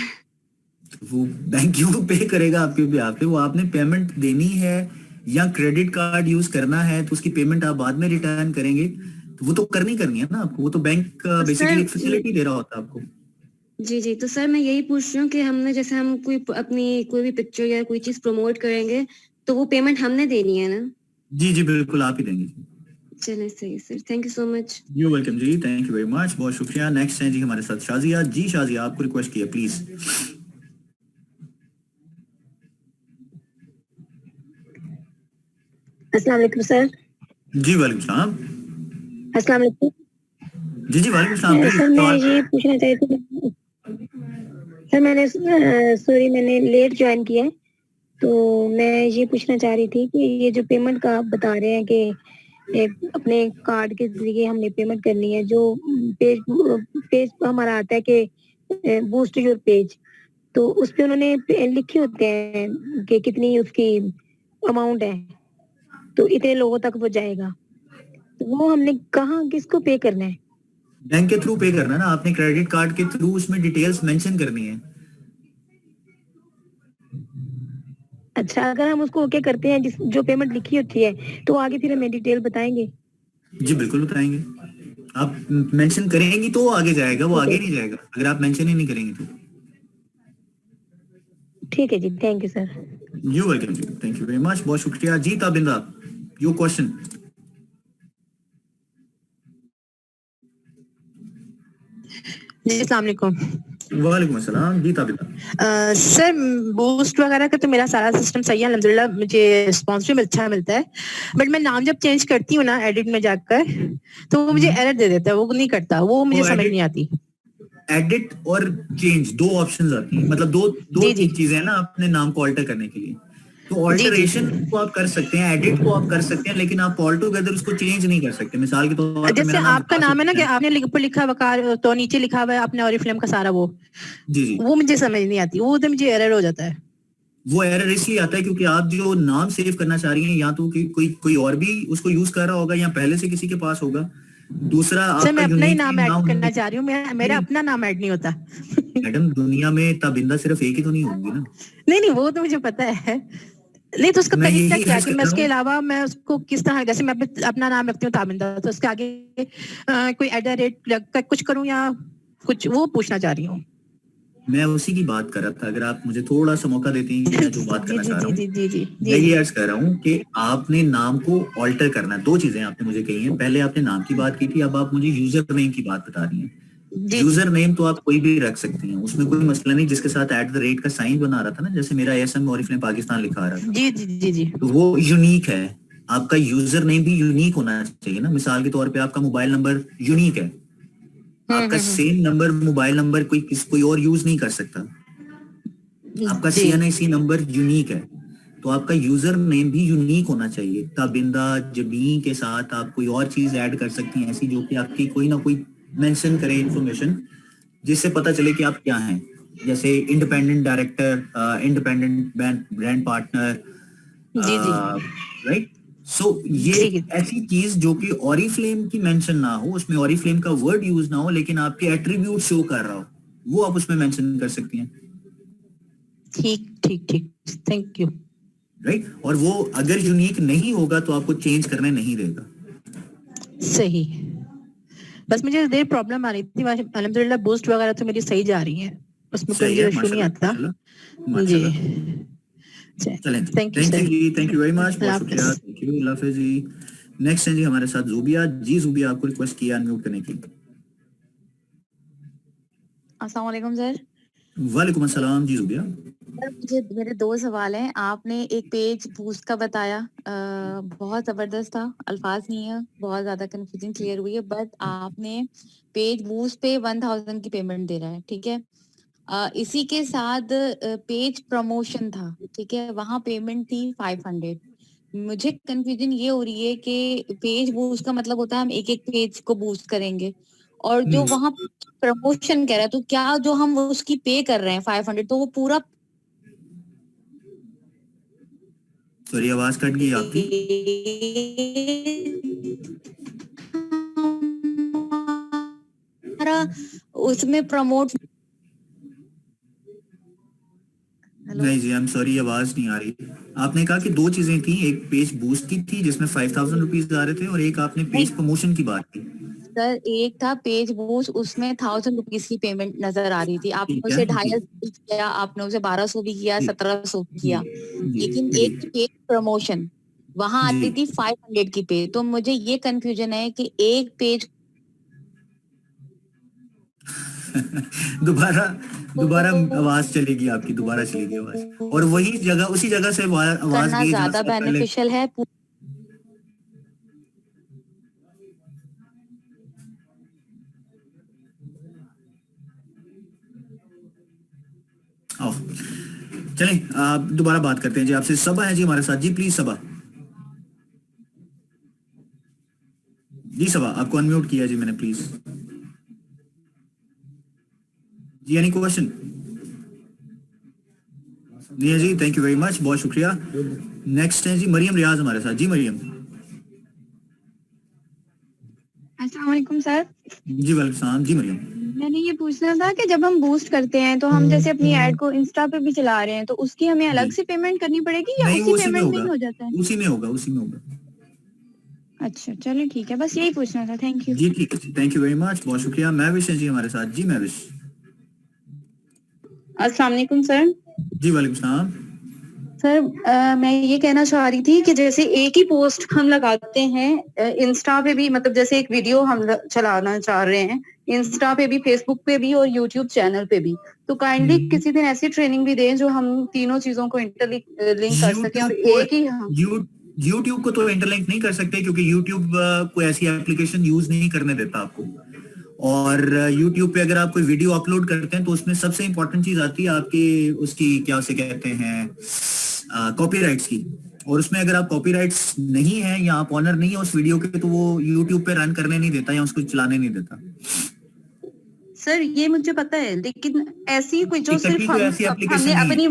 A: वो बैंक क्यों पे करेगा आपके बिहाफ पे? वो आपने पेमेंट देनी है या क्रेडिट कार्ड यूज करना है तो उसकी पेमेंट आप बाद में रिटर्न करेंगे, तो वो तो करनी है ना आपको, वो तो बैंक बेसिकली एक फैसिलिटी दे रहा होता है आपको।
K: जी जी, तो सर मैं यही पूछ रही हूँ कि हमने जैसे हम अपनी कोई भी पिक्चर या कोई चीज प्रमोट करेंगे तो वो पेमेंट हमने देनी है ना?
A: जी जी बिल्कुल, आप ही देंगे।
K: चलिए सही sir, thank you so much.
A: You welcome जी, थैंक यू वेरी मच, बहुत शुक्रिया। नेक्स्ट है जी हमारे साथ शाजिया जी। शाजिया आपको रिक्वेस्ट किया, प्लीज।
L: अस्सलाम वालेकुम सर।
A: जी वालेकुम सलाम।
L: अस्सलाम वालेकुम।
A: जी जी वालेकुम सलाम।
L: सर मैं ये पूछना चाहती थी सर, मैंने सॉरी मैंने लेट ज्वाइन किया है, तो मैं ये पूछना चाह रही थी कि ये जो पेमेंट का आप बता रहे हैं कि अपने कार्ड के जरिए हमने पेमेंट करनी है, जो पेज हमारा आता है कि बूस्ट योर पेज, तो उस पे उन्होंने लिखे होते हैं कि कितनी उसकी अमाउंट है, तो इतने लोगों तक वो जाएगा, तो वो हमने कहाँ किसको पे करना है?
A: बैंक के थ्रू पे करना है ना आपने, क्रेडिट कार्ड के थ्रू उसमें डिटेल्स मेंशन करनी है।
L: अच्छा, अगर हम उसको ओके करते हैं जो पेमेंट लिखी होती है, तो आगे फिर हमें डिटेल बताएंगे?
A: जी बिल्कुल बताएंगे, आप मेंशन करेंगी तो वो आगे जाएगा, वो आगे नहीं जाएगा अगर आप मेंशन ही नहीं करेंगे तो।
L: ठीक है जी, thank you sir.
A: You welcome जी, थैंक यू वेरी मच, बहुत शुक्रिया जी। Tabinda your question.
M: जी अस्सलाम वालेकुम।
A: वालेकुम अस्सलाम जी ताबिता।
M: सर बूस्ट वगैरह का तो मेरा सारा सिस्टम सही है अल्हम्दुलिल्लाह, मुझे रिस्पॉन्स भी अच्छा मिलता है, बट मैं नाम जब चेंज करती हूँ ना एडिट में जाकर तो वो मुझे एरर दे देता है, वो नहीं करता, वो मुझे समझ नहीं आती।
A: एडिट और चेंज दो ऑप्शंस आती हैं, मतलब दो चीजें हैं ना अपने नाम को ऑल्टर करने के लिए। तो ऑल्टरेशन को आप कर सकते हैं, एडिट को आप कर सकते हैं, लेकिन आप ऑल टुगेदर उसको चेंज नहीं कर सकते। मिसाल के तौर पर
M: जैसे आपका नाम है ना कि आपने ऊपर लिखा वकार तो नीचे लिखा हुआ है आपने ऑरिफ्लेम का सारा वो
A: जी
M: वो मुझे समझ नहीं आती, वो तो मुझे एरर हो जाता है।
A: वो एरर इसलिए आता है क्योंकि आप जो नाम सेव करना चाह रही हैं या तो कोई और भी उसको यूज कर रहा होगा या पहले से किसी के पास होगा। दूसरा
M: सर मैं अपना ही नाम ऐड करना चाह रही हूँ, मेरा अपना नाम ऐड नहीं होता।
A: मैडम दुनिया में ताबिंदा सिर्फ एक ही तो नहीं होंगी ना।
M: नहीं वो तो मुझे पता है, नहीं तो उसका तरीका क्या है कि मैं उसके अलावा मैं उसको किस तरह, जैसे मैं अपना नाम रखती हूँ ताबिंदा, तो उसके आगे कोई @ कुछ करूँ या कुछ, वो पूछना चाह रही हूँ।
A: मैं उसी की बात कर रहा था, अगर आप मुझे थोड़ा सा मौका देती हैं मैं जो बात करना चाह रहा हूँ। मैं ये अर्ज कर रहा हूँ कि आपने नाम को ऑल्टर करना है। दो चीजें आपने मुझे कही हैं, पहले आपने नाम की बात की थी, अब आप मुझे यूजर नेम की बात बता रही हैं। यूजर नेम तो आप कोई भी रख सकती हैं, उसमें कोई मसला नहीं, जिसके साथ @ का साइन बना रहा था ना, जैसे मेरा ASM ऑरिफ्लेम पाकिस्तान लिखा आ रहा था।
M: जी
A: तो वो यूनिक है। आपका यूजर नेम भी यूनिक होना चाहिए ना। मिसाल के तौर पे आपका मोबाइल नंबर यूनिक है, आपका सेम नंबर मोबाइल नंबर कोई और यूज नहीं कर सकता। आपका CNIC नंबर यूनिक है, तो आपका यूजर नेम भी यूनिक होना चाहिए। ताबिंदा जबी के साथ आप कोई और चीज ऐड कर सकती हैं ऐसी जो कि आपकी कोई ना कोई मेंशन करे इंफॉर्मेशन, जिससे पता चले कि आप क्या हैं, जैसे independent director, independent brand partner, right. So ये ऐसी चीज जो कि ऑरिफ्लेम की मेंशन ना हो, उसमें ऑरिफ्लेम का वर्ड यूज ना हो, लेकिन आपके एट्रीब्यूट शो कर रहा हो, वो आप उसमें मेंशन कर सकती हैं।
M: ठीक, थैंक यू।
A: राइट, और वो अगर यूनिक नहीं होगा तो आपको चेंज करने नहीं देगा।
M: सही, बस मुझे देर प्रॉब्लम आ रही थी, अल्हम्दुलिल्लाह बूस्ट वगैरह तो मेरी सही जा रही है, उसमें कोई इशू नहीं आता जी।
A: चलें, थैंक यू वेरी मच, बहुत शुक्रिया, थैंक यू, अल्लाह हाफिज़ जी। नेक्स्ट है जी हमारे साथ ज़ुबिया जी। ज़ुबिया आपको रिक्वेस्ट किया अनम्यूट करने की।
N: अस्सलाम वालेकुम सर।
A: वालेकुम अस्सलाम जी ज़ुबिया।
N: मुझे मेरे दो सवाल हैं। आपने एक पेज बूस्ट का बताया, बहुत जबरदस्त था, अल्फाज नहीं है, बहुत ज्यादा कंफ्यूजन क्लियर हुई है, बट आपने पेज बूस्ट पे 1000 की पेमेंट दे रहा है, ठीक है। इसी के साथ पेज प्रमोशन था, ठीक है, वहां पेमेंट थी 500। मुझे कंफ्यूजन ये हो रही है कि पेज बूस्ट का मतलब होता है हम एक एक पेज को बूस्ट करेंगे, और जो वहां प्रमोशन कह रहा है, तो क्या जो हम उसकी पे कर रहे हैं 500, तो वो पूरा,
A: सॉरी आवाज कट गई आपकी।
N: उसमें प्रमोट,
A: नहीं जी, आई एम सॉरी, आवाज नहीं आ रही। आपने कहा कि दो चीजें थी, एक पेज बूस्ट की थी जिसमें 5000 रुपीज आ रहे थे, और एक आपने पेज प्रमोशन की बात की।
N: सर एक था पेज बूस्ट, उसमें 1000 रुपीज की पेमेंट नजर आ रही थी, आपने उसे 2500 किया, आपने उसे 1200 भी किया, 1700 भी किया, लेकिन एक पेज प्रमोशन वहां आती थी 500 की पे। तो मुझे ये कंफ्यूजन है कि एक पेज
A: दोबारा आवाज चलेगी आपकी, दोबारा चलेगी आवाज, और वही जगह उसी जगह से आवाज
N: करना ज्यादा बेनिफिशियल है।
A: चलें, आप दोबारा बात करते हैं जी आपसे। सबा है जी हमारे साथ, जी प्लीज सबा जी। सबा आपको अनम्यूट किया जी मैंने, प्लीज जी। Any question? नहीं है जी, थैंक यू वेरी मच, बहुत शुक्रिया। नेक्स्ट है जी मरियम रियाज हमारे साथ, जी मरियम।
G: अस्सलाम वालेकुम सर।
A: जी वालेकुम सलाम जी मरियम।
G: मैंने ये पूछना था कि जब हम बूस्ट करते हैं तो हम जैसे अपनी ऐड को इंस्टा पे भी चला रहे हैं, तो उसकी हमें अलग से पेमेंट करनी पड़ेगी या उसी पेमेंट में ही हो जाता है?
A: उसी में होगा, उसी में होगा।
G: अच्छा चलिए ठीक है, बस यही पूछना था, थैंक यू
A: जी। ठीक है, थैंक यू वेरी मच, बहुत शुक्रिया। महविश है जी हमारे साथ, जी महविश।
F: अस्सलाम वालेकुम सर।
A: जी वालेकुम सलाम।
F: सर मैं ये कहना चाह रही थी कि जैसे एक ही पोस्ट हम लगाते हैं इंस्टा पे भी, मतलब जैसे एक वीडियो हम चलाना चाह रहे हैं इंस्टा पे भी, फेसबुक पे भी और यूट्यूब चैनल पे भी, तो काइंडली किसी दिन ऐसी ट्रेनिंग भी दें जो हम तीनों चीजों को इंटरलिंक लिंक कर सकें और एक ही
A: YouTube को तो इंटरलिंक नहीं कर सकते क्योंकि YouTube कोई ऐसी एप्लीकेशन यूज नहीं करने देता आपको। और YouTube पे अगर आप कोई वीडियो अपलोड करते हैं तो उसमें सबसे इंपॉर्टेंट चीज आती है आपकी उसकी क्या उसे कहते हैं कॉपीराइट्स की। और उसमें अगर आप कॉपीराइट्स नहीं है या आप ऑनर नहीं है उस वीडियो के तो वो YouTube पे रन करने नहीं देता या उसको चलाने नहीं देता।
F: सर ये मुझे पता है, लेकिन ऐसी कोई जो सिर्फ हमने अपनी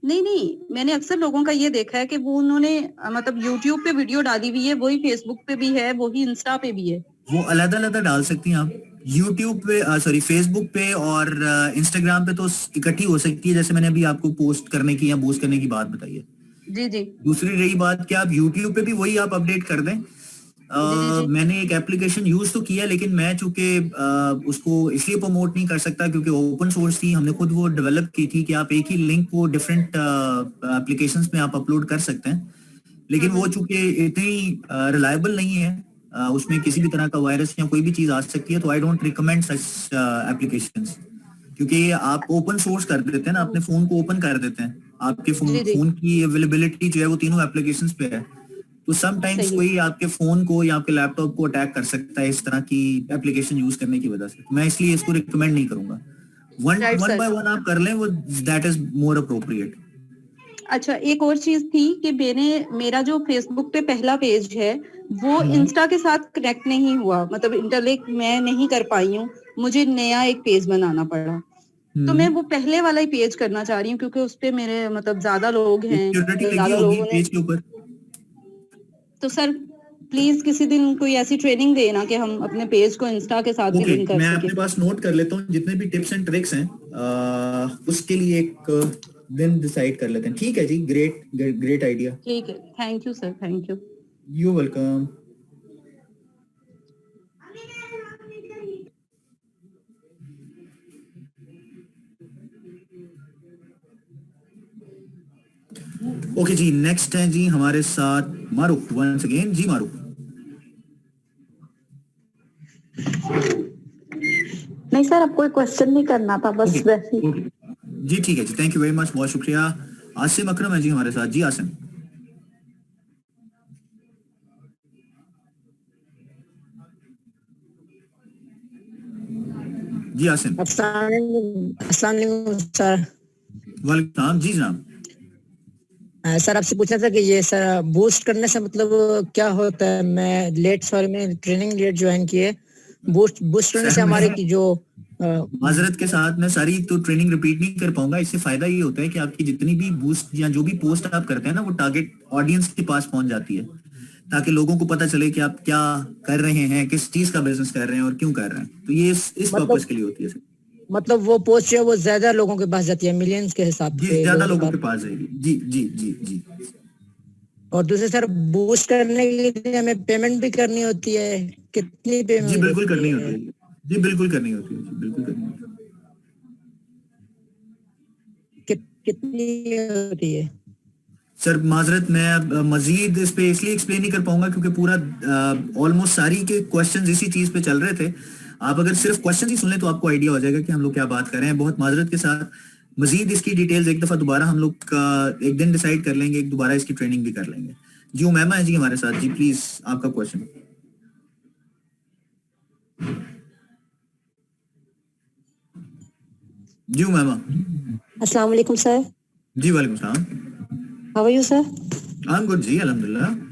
F: नहीं मैंने अक्सर लोगों का ये देखा है कि वो उन्होंने मतलब YouTube पे वीडियो डाली हुई है, वही Facebook पे भी है, वही इंस्टा पे भी है।
A: वो अलग-अलग डाल सकती हैं आप YouTube पे, सॉरी Facebook पे और Instagram पे तो इकट्ठी हो सकती है, जैसे मैंने अभी आपको पोस्ट करने की या बूस्ट करने की बात बताई है।
F: जी जी।
A: दूसरी रही बात कि आप YouTube पे भी वही आप अपडेट कर दें। मैंने एक एप्लीकेशन यूज तो किया लेकिन मैं चूंकि उसको इसलिए प्रमोट नहीं कर सकता क्योंकि ओपन सोर्स थी, हमने खुद वो डेवलप की थी कि आप एक ही लिंक को डिफरेंट एप्लीकेशंस में आप अपलोड कर सकते हैं, लेकिन वो चूंकि इतनी रिलायबल नहीं है, उसमें किसी भी तरह का वायरस या कोई भी चीज आ सकती है, तो I don't recommend such applications. क्योंकि आप ओपन सोर्स कर देते हैं ना, अपने फोन को ओपन कर देते हैं, आपके फोन की अवेलेबिलिटी जो है वो तीनों एप्लीकेशंस पे है, तो समटाइम्स कोई आपके फोन को या आपके लैपटॉप को अटैक कर सकता है इस तरह की एप्लीकेशन यूज करने की वजह से। मैं इसलिए इसको रिकमेंड नहीं करूंगा। वन बाय वन आप कर लें, वो दैट इज मोर अप्रोप्रिएट।
F: अच्छा, एक और चीज थी कि मेरा जो फेसबुक पे पहला पेज है वो इंस्टा के साथ कनेक्ट नहीं हुआ, मतलब इंटरलिंक मैं नहीं कर पाई हूँ, मुझे नया एक पेज बनाना पड़ा। तो मैं वो पहले वाला ही पेज करना चाह रही हूँ क्योंकि उस पे मेरे मतलब ज्यादा लोग हैं, ज्यादा लोगों ने। तो सर प्लीज किसी दिन कोई ऐसी ट्रेनिंग देना कि हम अपने पेज को इंस्टा के साथ भी लिंक कर सकें।
A: मैं अपने पास नोट कर लेता हूँ जितने भी टिप्स एंड ट्रिक्स हैं, उसके लिए एक दिन डिसाइड कर लेते हैं। ठीक है जी, ग्रेट आइडिया।
F: ठीक है, thank you sir, thank you.
A: You welcome. Okay जी, नेक्स्ट है जी हमारे साथ मारूफ वंस अगेन। जी मारूफ।
F: नहीं सर, अब कोई क्वेश्चन नहीं करना था, बस वैसे ही।
A: जी ठीक है जी, थैंक यू वेरी मच, बहुत शुक्रिया। आसिम अकरम है जी हमारे साथ। जी आसिम। जी आसिम।
O: अस्सलाम वालेकुम सर।
A: वालेकुम जी जनाब।
O: सर आपसे पूछना था कि ये सर बूस्ट करने से मतलब क्या होता है? मैं ट्रेनिंग लेट ज्वाइन की है, बूस्ट करने से हमारे की जो
A: माजरत के साथ मैं सारी तो ट्रेनिंग रिपीट नहीं कर पाऊंगा। इससे फायदा ये होता है कि आपकी जितनी भी बूस्ट या जो भी पोस्ट आप करते हैं ना, वो टारगेट ऑडियंस के पास पहुंच जाती है, ताकि लोगों को पता चले कि आप क्या कर रहे हैं, किस चीज का बिजनेस कर रहे हैं और क्यों कर रहे हैं। तो ये इस पर्पस के लिए होती है सर।
O: मतलब वो पोस्ट जो है वो ज्यादा लोगों के पास जाती है, मिलियंस के हिसाब से
A: ज्यादा लोगों के पास जाएगी। जी जी जी जी।
O: और दूसरे सर बूस्ट करने के लिए हमें पेमेंट भी करनी होती है, कितनी पेमेंट?
A: जी बिल्कुल करनी होती है, जी बिल्कुल करनी होती है, जी बिल्कुल करनी होती है।
O: कितनी होती है
A: सर? माजरत मैं मजीद इस पे इसलिए एक्सप्लेन नहीं कर पाऊंगा क्योंकि पूरा ऑलमोस्ट सारी के क्वेश्चंस इसी चीज पे चल रहे थे। आप अगर सिर्फ क्वेश्चन ही सुन लें तो आपको आइडिया हो जाएगा कि हम लोग क्या बात कर रहे हैं। बहुत माजरत के साथ मजीद इसकी डिटेल्स एक दफा दोबारा हम लोग एक दिन डिसाइड कर लेंगे, एक दोबारा इसकी ट्रेनिंग भी कर लेंगे। जी उमैमा है जी हमारे साथ। जी प्लीज आपका क्वेश्चन। जी उमैमा।
P: अस्सलाम वालेकुम सर।
A: जी वालेकुम सलाम।
P: How are you sir?
A: I am good जी, अल्हम्दुलिल्लाह।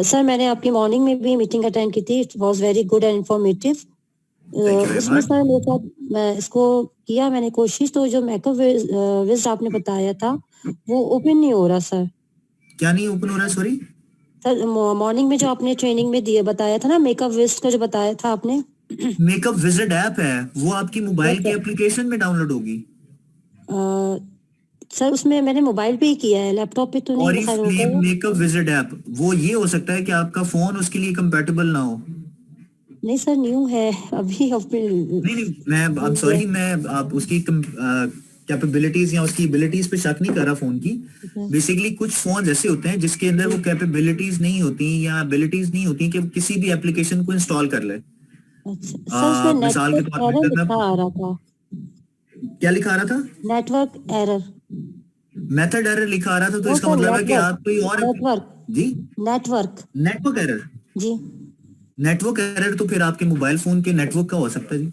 P: सर मैंने आपकी मॉर्निंग में भी मीटिंग अटेंड की थी, it was very good and informative. उसमें सर मेरे साथ मैं इसको किया, मैंने कोशिश, तो जो मेकअप विस्ट आपने बताया था वो ओपन नहीं हो रहा सर।
A: क्या नहीं ओपन हो रहा है? सॉरी
P: सर, मॉर्निंग में जो आपने ट्रेनिंग में दिया बताया था ना, मेकअप विस्ट का जो बताया था आपने।
A: मेकअप विजिट ऐप है, वो आपकी मोबाइल की एप्लीकेशन में डाउनलोड होगी।
P: सर उसमें मैंने मोबाइल पे ही किया है, लैपटॉप पे तो नहीं दिखा रहा है।
A: मेकअप विजिट ऐप, वो ये हो सकता है कि आपका फोन उसके लिए कंपैटिबल ना हो।
P: नहीं सर, न्यू है अभी।
A: नहीं मैं आप सॉरी, मैं आप उसकी कैपेबिलिटीज या उसकी एबिलिटीज पे शक नहीं कर रहा फोन की। बेसिकली कुछ फोन ऐसे होते हैं जिसके अंदर वो कैपेबिलिटीज नहीं होती या एबिलिटीज नहीं होती कि किसी भी एप्लीकेशन को इंस्टॉल कर ले। मिसाल के तौर पर
P: लिखा आ रहा था,
A: क्या लिखा आ रहा था?
P: नेटवर्क एरर,
A: मेथड एरर लिखा आ रहा था, तो इसका मतलब है कि आप कोई और जी नेटवर्क एरर
P: जी,
A: नेटवर्क एरर तो फिर आपके मोबाइल फोन के नेटवर्क का हो सकता है जी।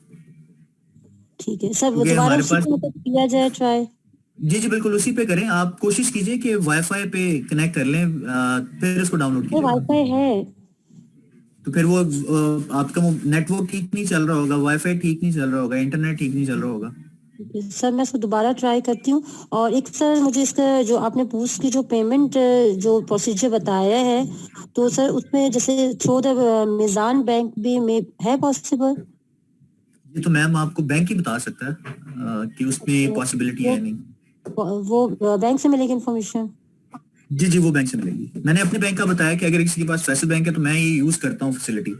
P: ठीक है सर, दोबारा किया जाए ट्राई।
A: जी जी बिल्कुल, उसी पे करें। आप कोशिश कीजिए कि वाईफाई पे कनेक्ट कर लें, फिर उसको डाउनलोड कीजिए।
P: वाईफाई है
A: तो फिर वो आपका नेटवर्क ठीक नहीं चल रहा होगा, वाईफाई ठीक नहीं चल रहा होगा, इंटरनेट ठीक नहीं चल रहा होगा।
P: सर मैं इसको दोबारा ट्राई करती हूँ। और एक सर मुझे इसका जो आपने बूस्ट की जो पेमेंट जो प्रोसीजर बताया है, तो सर उसमें जैसे थ्रू द मिजान बैंक भी में है पॉसिबल?
A: ये तो मैम आपको बैंक ही बता सकता है कि उसमें पॉसिबिलिटी है नहीं।
P: वो बैंक से मिलेगी इन्फॉर्मेशन?
A: जी जी वो बैंक से मिलेगी। मैंने अपने बैंक का बताया कि अगर किसी के पास फैसल बैंक है तो मैं ये यूज करता हूँ फैसिलिटी।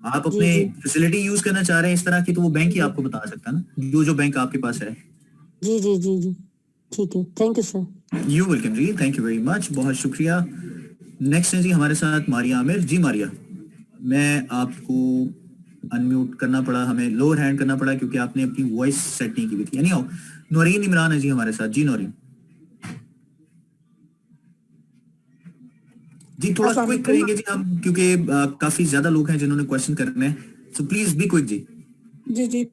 A: आप अपने फैसिलिटी यूज करना चाह रहे हैं इस तरह की, तो वो बैंक ही आपको बता सकता है ना, जो बैंक आपके पास है।
P: जी जी जी जी ठीक है, thank you sir.
A: You welcome जी, थैंक यू वेरी मच, बहुत शुक्रिया। नेक्स्ट है जी हमारे साथ मारिया आमिर। जी मारिया, मैं आपको अनम्यूट करना पड़ा, हमें लोअर हैंड करना पड़ा क्योंकि आपने अपनी वॉइस सेट नहीं की हुई थी। यानी नौरीन इमरान है जी हमारे साथ। जी नौरीन जी, थोड़ा क्विक करेंगे जी हम, क्योंकि काफी ज्यादा लोग हैं जिन्होंने क्वेश्चन करने हैं, सो प्लीज बी क्विक जी।
Q: जी जी,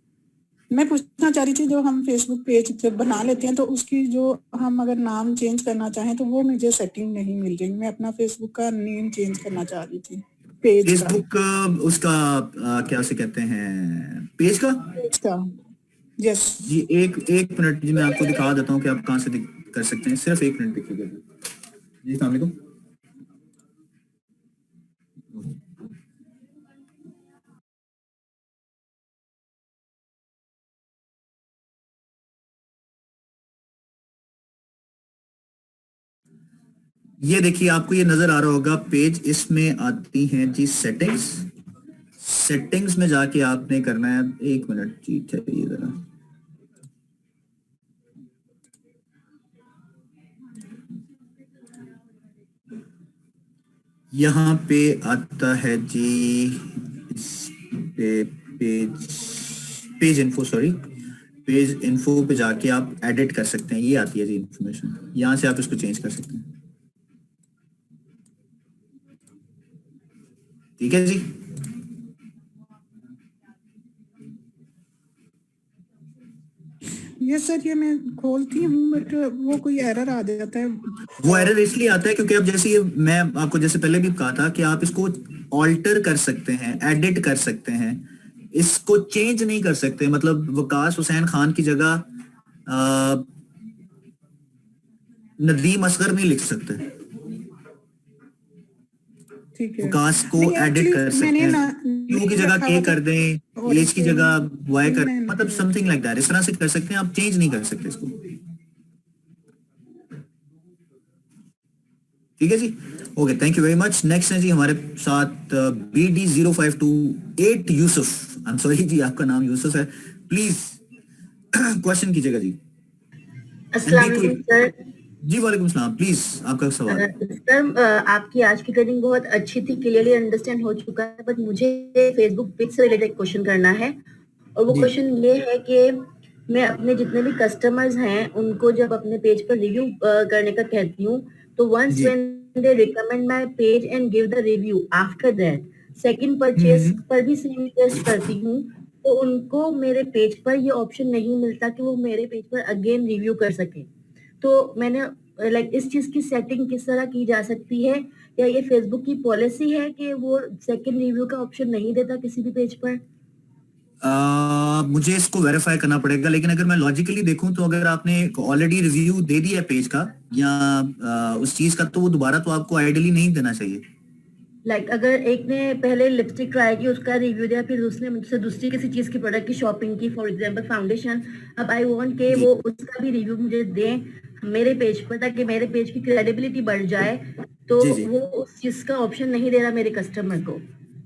Q: मैं पूछना चाह रही थी, जो हम फेसबुक पेज जब बना लेते हैं तो उसकी जो हम अगर नाम चेंज करना चाहें तो वो मुझे सेटिंग नहीं मिल रही। मैं अपना फेसबुक का नेम चेंज करना चाह रही थी, पेज
A: फेसबुक उसका क्या से कहते हैं, पेज का
Q: यस
A: जी। एक मिनट जी, मैं आपको दिखा देता हूँ कि आप कहाँ से कर सकते हैं। सिर्फ एक मिनट देखिएगा जी। अस्सलाम वालेकुम। ये देखिए आपको ये नजर आ रहा होगा पेज, इसमें आती हैं जी सेटिंग्स। सेटिंग्स में जाके आपने करना है, एक मिनट जी ठहरिए जरा। यहाँ पे आता है जी page info, sorry page info पे जाके आप एडिट कर सकते हैं। ये आती है जी इंफॉर्मेशन, यहाँ से आप इसको चेंज कर सकते हैं। ठीक है जी।
Q: यस सर, ये मैं खोलती हूँ बट वो कोई एरर आ जाता है।
A: वो एरर इसलिए आता है क्योंकि अब जैसे ये मैं आपको जैसे पहले भी कहा था कि आप इसको ऑल्टर कर सकते हैं, एडिट कर सकते हैं, इसको चेंज नहीं कर सकते। मतलब वकास हुसैन खान की जगह नदीम असगर नहीं लिख सकते, वकास को एडिट कर सकते हैं, क्यू की जगह के कर दें, एज की जगह वाई कर, मतलब समथिंग लाइक दैट, इस तरह से कर सकते हैं। आप चेंज नहीं कर सकते इसको। ठीक है जी, okay, thank you very much. Next है जी हमारे साथ BD0528 Yusuf. I am sorry जी, आपका नाम यूसुफ है, प्लीज क्वेश्चन कीजिएगा जी।
R: अस्सलाम वालेकुम सर।
A: जी वालेकुम सलाम, प्लीज आपका सवाल।
R: सर आपकी आज की ट्रेनिंग बहुत अच्छी थी, क्लियरली अंडरस्टैंड हो चुका है, बट मुझे फेसबुक पेज से रिलेटेड क्वेश्चन करना है। और वो क्वेश्चन ये है कि मैं अपने जितने भी कस्टमर्स हैं उनको जब अपने पेज पर रिव्यू करने का कहती हूँ, तो once when they recommend my page and give the review, after that second purchase पर भी सेम रिक्वेस्ट करती हूँ, तो उनको मेरे पेज पर ये ऑप्शन नहीं मिलता कि वो मेरे पेज पर अगेन रिव्यू कर सके। तो मैंने इस चीज की सेटिंग किस तरह की जा सकती है, या ये फेसबुक की पॉलिसी है कि वो सेकंड रिव्यू का ऑप्शन नहीं देता किसी भी पेज पर?
A: मुझे इसको वेरीफाई करना पड़ेगा, लेकिन अगर मैं लॉजिकली देखूं तो अगर आपने ऑलरेडी रिव्यू दे दिया है पेज का या उस चीज का, तो वो दोबारा तो आपको आइडियली नहीं देना चाहिए।
R: अगर एक ने पहले लिपस्टिक ट्राई की, उसका रिव्यू दिया, फिर उसने मुझसे दूसरी किसी चीज की प्रोडक्ट की शॉपिंग की, फॉर एग्जांपल फाउंडेशन, अब आई वांट के वो उसका भी रिव्यू मुझे दें मेरे पेज पर, ताकि मेरे पेज की क्रेडिबिलिटी बढ़ जाए, तो वो उस चीज का ऑप्शन नहीं दे रहा मेरे कस्टमर को।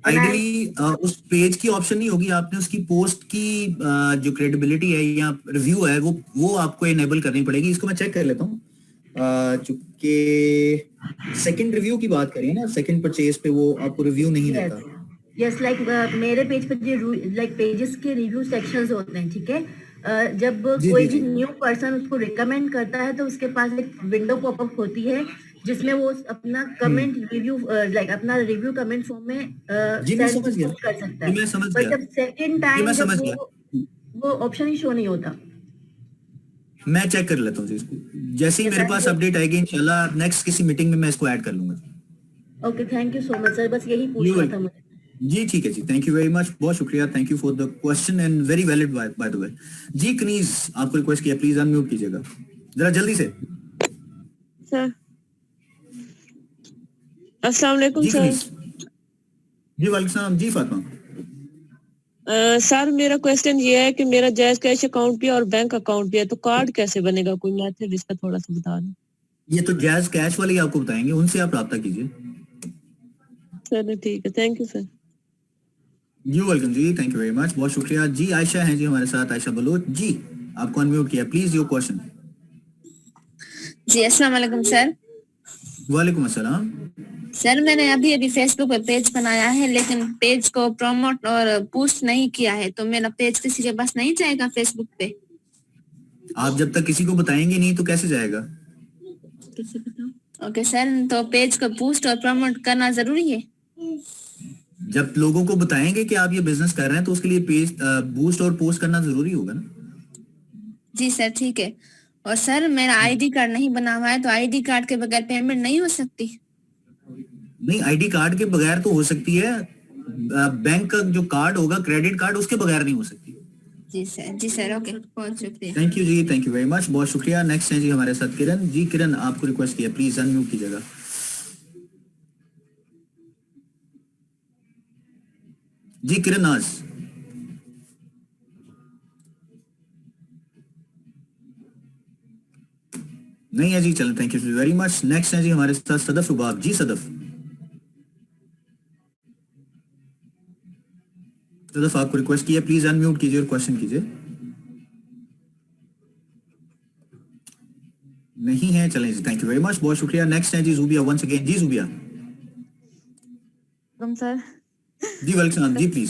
A: आइडियली उस पेज की ऑप्शन नहीं होगी, आपने उसकी पोस्ट की जो क्रेडिबिलिटी है या रिव्यू है वो आपको इनेबल करनी पड़ेगी। इसको मैं चेक कर लेता हूँ। चूंकि सेकंड रिव्यू की बात करें ना, सेकंड परचेज पे वो आपको रिव्यू नहीं देता।
R: यस लाइक मेरे पेज पर जो लाइक पेजेस के रिव्यू सेक्शंस होते हैं, ठीक है, जब कोई भी न्यू पर्सन उसको रिकमेंड करता है तो उसके पास एक विंडो पॉपअप होती है जिसमें वो अपना कमेंट रिव्यू लाइक अपना रिव्यू कमेंट फॉर्म में सेंड कर सकता है। पर जब सेकंड टाइम वो ऑप्शन ही शो नहीं होता।
A: मैं चेक कर लेता हूँ जी इसको, जैसे ही मेरे पास अपडेट आएगी इंशाल्लाह नेक्स्ट किसी मीटिंग में मैं इसको ऐड कर लूंगा।
R: Okay, thank you so much sir, बस यही पूछना था मुझे।
A: जी ठीक है जी, थैंक यू वेरी मच, बहुत शुक्रिया, thank you for the question and very valid by the way. जी कनीज आपको रिक्वेस्ट किया, प्लीज अनम्यूट कीजिएगा जरा जल्दी से।
S: सर अस्सलाम वालेकुम सर।
A: जी वालेकुम सलाम। जी फातिमा।
S: सर मेरा क्वेश्चन ये है कि मेरा जायज कैश अकाउंट भी है और बैंक अकाउंट भी है, तो कार्ड कैसे बनेगा, कोई मेथड इसका थोड़ा सा बता दें।
A: ये तो जायज कैश वाले आपको बताएंगे, उनसे आप राब्ता कीजिए।
S: सर ठीक है, thank you sir.
A: You welcome जी, थैंक यू वेरी मच, बहुत शुक्रिया। जी आयशा हैं जी हमारे साथ, आयशा बलोच जी, आपको अनम्यूट किया, प्लीज योर क्वेश्चन।
T: जी अस्सलाम वालेकुम सर।
A: वालेकुम अस्सलाम।
T: सर मैंने अभी फेसबुक पे पेज बनाया है लेकिन पेज को प्रमोट और पोस्ट नहीं किया है, तो मेरा पेज किसी के पास नहीं जाएगा फेसबुक पे।
A: आप जब तक किसी को बताएंगे नहीं तो कैसे जाएगा?
T: कैसे बताऊं? ओके सर, तो पेज को पोस्ट और प्रमोट करना जरूरी है।
A: जब लोगों को बताएंगे कि आप ये बिजनेस कर रहे हैं तो उसके लिए पेज बूस्ट और पोस्ट करना जरूरी होगा ना।
T: जी सर ठीक है। और सर मेरा आईडी कार्ड नहीं बना हुआ है, तो आईडी कार्ड के बगैर पेमेंट नहीं हो सकती?
A: नहीं, आईडी कार्ड के बगैर तो हो सकती है, बैंक का जो कार्ड होगा क्रेडिट कार्ड उसके बगैर नहीं हो सकती।
T: जी सर ओके, बहुत शुक्रिया।
A: थैंक यू जी, थैंक यू वेरी मच, बहुत शुक्रिया। नेक्स्ट है जी हमारे साथ किरण जी। किरण आपको रिक्वेस्ट किया, प्लीज अनम्यूट कीजिएगा। जी किरण नाज। नहीं है जी, चलो thank you very much. Next है जी हमारे साथ सदफ रुबाब जी। सदफ आपको रिक्वेस्ट किया, प्लीज अनम्यूट कीजिए और क्वेश्चन कीजिए। नहीं है, चलें जी, थैंक यू वेरी मच, बहुत शुक्रिया। नेक्स्ट है जी जुबिया वंस अगेन। जी जुबिया।
N: सर
A: जी वेलकम जी, प्लीज।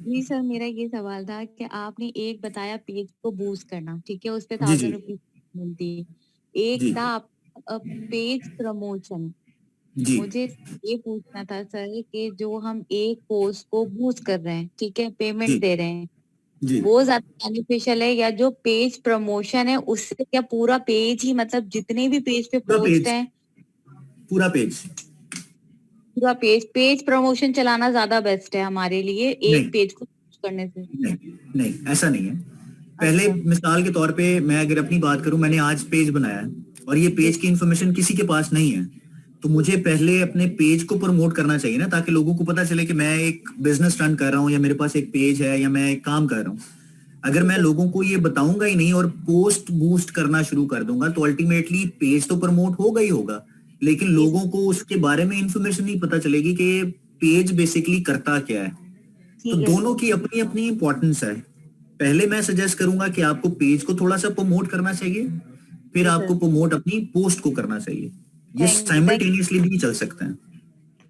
N: जी सर, मेरा ये सवाल था कि आपने एक बताया पेज को बूस्ट करना, ठीक है, उस पे
A: जी,
N: 1000 रुपीज मिलती है। एक था पेज प्रमोशन। मुझे ये पूछना था सर कि जो हम एक पोस्ट को बूस्ट कर रहे हैं, ठीक है, पेमेंट दे रहे हैं, वो ज्यादा बेनिफिशियल है या जो पेज प्रमोशन है उससे? क्या पूरा पेज ही, मतलब जितने भी पेज पे पोस्ट हैं
A: पूरा पेज
N: पेज प्रमोशन चलाना ज्यादा बेस्ट है हमारे लिए एक पेज को करने से?
A: नहीं ऐसा नहीं है। पहले मिसाल के तौर पे मैं अगर अपनी बात करूं, मैंने आज पेज बनाया है और ये पेज की इंफॉर्मेशन किसी के पास नहीं है, तो मुझे पहले अपने पेज को प्रमोट करना चाहिए ना, ताकि लोगों को पता चले कि मैं एक बिजनेस रन कर रहा हूँ या मेरे पास एक पेज है या मैं एक काम कर रहा हूँ। अगर मैं लोगों को ये बताऊंगा ही नहीं और पोस्ट बूस्ट करना शुरू कर दूंगा तो अल्टीमेटली पेज तो प्रमोट होगा ही होगा, लेकिन लोगों को उसके बारे में इंफॉर्मेशन नहीं पता चलेगी कि पेज बेसिकली करता क्या है। तो दोनों की अपनी अपनी इंपॉर्टेंस है। पहले मैं सजेस्ट करूंगा कि आपको पेज को थोड़ा सा प्रमोट करना चाहिए, फिर आपको प्रमोट अपनी पोस्ट को करना चाहिए। ये साइमल्टेनियसली भी चल सकते हैं।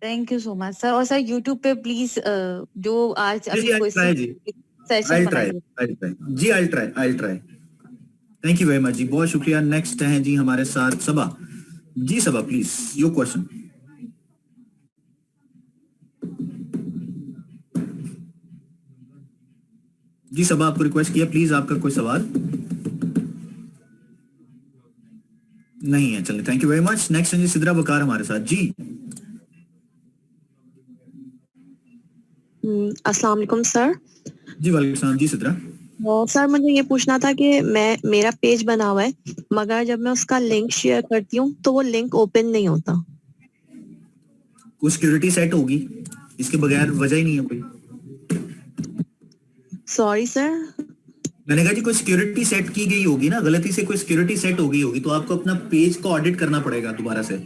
N: Thank you so much sir. और सर यूट्यूब पे प्लीज जो आज अभी कोई सेशन बनाइए
A: जी। I'll try। Thank you very much जी, बहुत शुक्रिया। नेक्स्ट है जी हमारे साथ Saba ji. Saba please your question. जी सबा आपको रिक्वेस्ट किया, प्लीज आपका कोई सवाल नहीं है, चलिए thank you very much. Next है जी सिद्रा बकार हमारे साथ जी।
U: अस्सलाम वालेकुम सर।
A: जी वालेकुम सलाम जी सिद्रा।
U: सर मुझे ये पूछना था कि मेरा पेज बना हुआ है मगर जब मैं उसका लिंक शेयर करती हूँ तो वो लिंक ओपन नहीं होता।
A: कोई सिक्योरिटी सेट होगी, इसके बगैर वजह ही नहीं है कोई।
U: सॉरी सर,
A: मैंने कहा जी कोई सिक्योरिटी सेट की गई होगी ना, गलती से कोई सिक्योरिटी सेट हो गई होगी, तो आपको अपना पेज को ऑडिट करना पड़ेगा, दोबारा से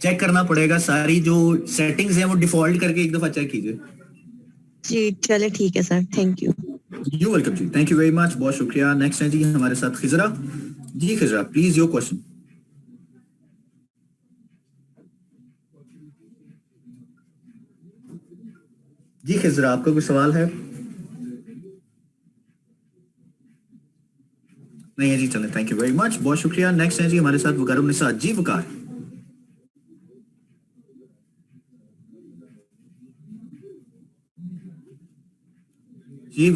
A: चेक करना पड़ेगा। सारी जो सेटिंग्स हैं वो डिफॉल्ट करके एक दफा चेक कीजिए।
U: जी चले ठीक है sir, thank you.
A: You welcome जी, थैंक यू वेरी मच, बहुत शुक्रिया। नेक्स्ट है जी हमारे साथ खिजरा जी। Khizra please your question. जी खिजरा आपका कोई सवाल है? नहीं है जी, चलें, थैंक यू वेरी मच, बहुत शुक्रिया। नेक्स्ट है जी हमारे साथ वकार निसा जी। वकार जी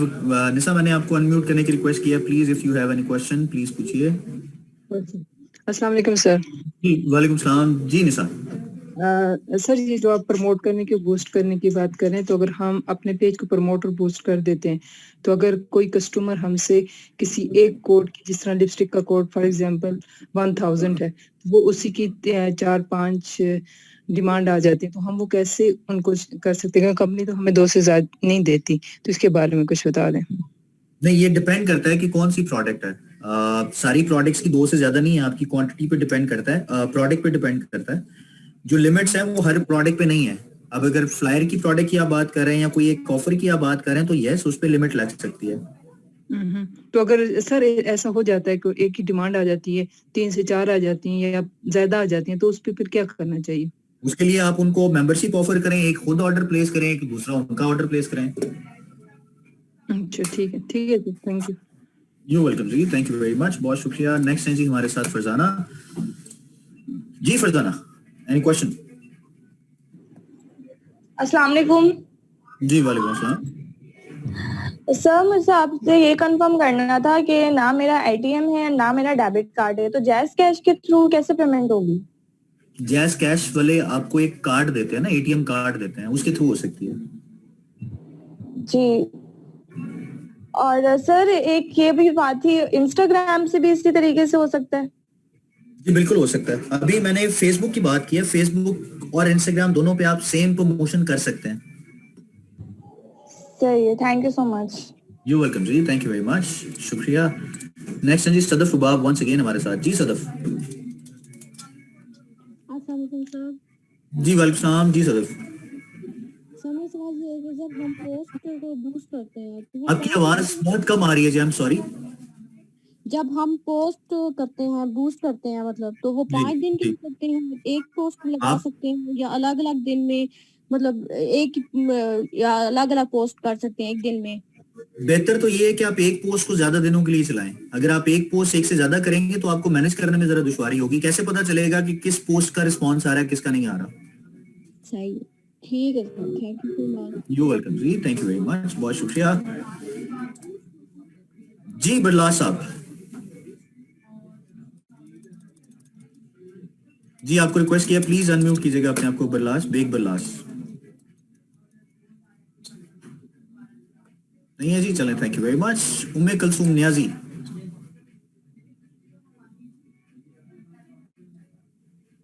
A: निसा, मैंने आपको अनम्यूट करने की रिक्वेस्ट किया, please if you have any question please पूछिए।
B: अस्सलाम वालेकुम सर।
A: जी वालेकुम सलाम जी निसा।
B: सर ये जो आप प्रमोट करने की बूस्ट करने की बात कर रहे हैं, तो अगर हम अपने पेज को प्रमोट और बूस्ट कर देते हैं, तो अगर कोई कस्टमर हमसे किसी एक कोड की, जिस तरह लिपस्टिक का कोड फॉर एग्जांपल 1000 है, वो उसी की 4-5 डिमांड आ जाती है, तो हम वो कैसे उनको कर सकते हैं? कंपनी तो हमें 2 से ज्यादा नहीं देती, तो इसके बारे में कुछ बता दें।
A: नहीं, ये डिपेंड करता है कि कौन सी प्रोडक्ट है। सारी प्रोडक्ट्स की 2 से ज्यादा नहीं है, आपकी क्वांटिटी पे डिपेंड करता है, प्रोडक्ट पे डिपेंड करता है। जो लिमिट्स हैं वो हर प्रोडक्ट पे नहीं है। अब अगर फ्लायर की प्रोडक्ट की आप बात कर रहे हैं या कोई एक ऑफर की आप बात कर रहे हैं, तो यस, उस पे लिमिट लग सकती है।
B: तो अगर सर ऐसा हो जाता है कि एक ही डिमांड आ जाती है, 3 से 4 आ जाती हैं या ज्यादा आ जाती हैं, तो उस पे फिर क्या करना चाहिए?
A: उसके लिए आप उनको मेंबरशिप ऑफर करें, एक खुद ऑर्डर प्लेस करें, एक दूसरा उनका ऑर्डर प्लेस करें।
B: अच्छा ठीक है जी, थैंक यू।
A: यू वेलकम जी, थैंक यू वेरी मच, बहुत शुक्रिया। नेक्स्ट है जी हमारे साथ फरजाना जी। Farzana, any question?
V: अस्सलाम वालेकुम।
A: जी वालेकुम अस्सलाम।
V: सर मुझे आपसे ये कंफर्म करना था कि ना मेरा एटीएम है ना मेरा डेबिट कार्ड है, तो जैज़ कैश के थ्रू कैसे पेमेंट होगी?
A: जैज़ कैश वाले आपको एक कार्ड देते हैं ना, एटीएम कार्ड देते हैं, उसके थ्रू हो सकती है
V: जी। और सर एक ये भी बात थी, इंस्टाग्राम से भी इसी तरीके से हो सकता है?
A: जी बिल्कुल हो सकता है। अभी मैंने फेसबुक की बात की है, फेसबुक और इंस्टाग्राम दोनों पे आप सेम प्रमोशन कर सकते हैं।
V: सही है, thank you so much.
A: You welcome जी, थैंक यू वेरी मच, शुक्रिया। नेक्स्ट है जी सदफ रुबाब वंस अगेन हमारे साथ जी। सदफ जी वालेकुम सलाम जी। सदफ
I: सवाल ये है कि जब हम पोस्ट को बूस्ट करते हैं तो
A: आपकी आवाज बहुत कम आ रही है जी, आई एम सॉरी।
I: जब हम पोस्ट करते हैं, बूस्ट करते हैं, मतलब तो वो 5 दिन के लिए करते हैं, एक पोस्ट लगा सकते हैं या अलग अलग दिन में, मतलब या अलग अलग पोस्ट कर सकते हैं एक दिन में?
A: बेहतर तो ये है कि आप एक पोस्ट को ज्यादा दिनों के लिए चलाएं। अगर आप एक पोस्ट एक से ज्यादा करेंगे तो आपको मैनेज करने में जरा दुश्वारी होगी। कैसे पता चलेगा कि किस पोस्ट का रिस्पॉन्स आ रहा है, किसका नहीं आ रहा?
I: सही है, ठीक है, thank you so much.
A: You welcome जी, थैंक यू वेरी मच, बहुत शुक्रिया जी। बरलास साहब जी, आपको रिक्वेस्ट किया, प्लीज अनम्यूट कीजिएगा अपने आप को। बरलास, बेग बरलास नहीं है जी, चलें, थैंक यू वेरी मच। उम्मे कलसूम नियाजी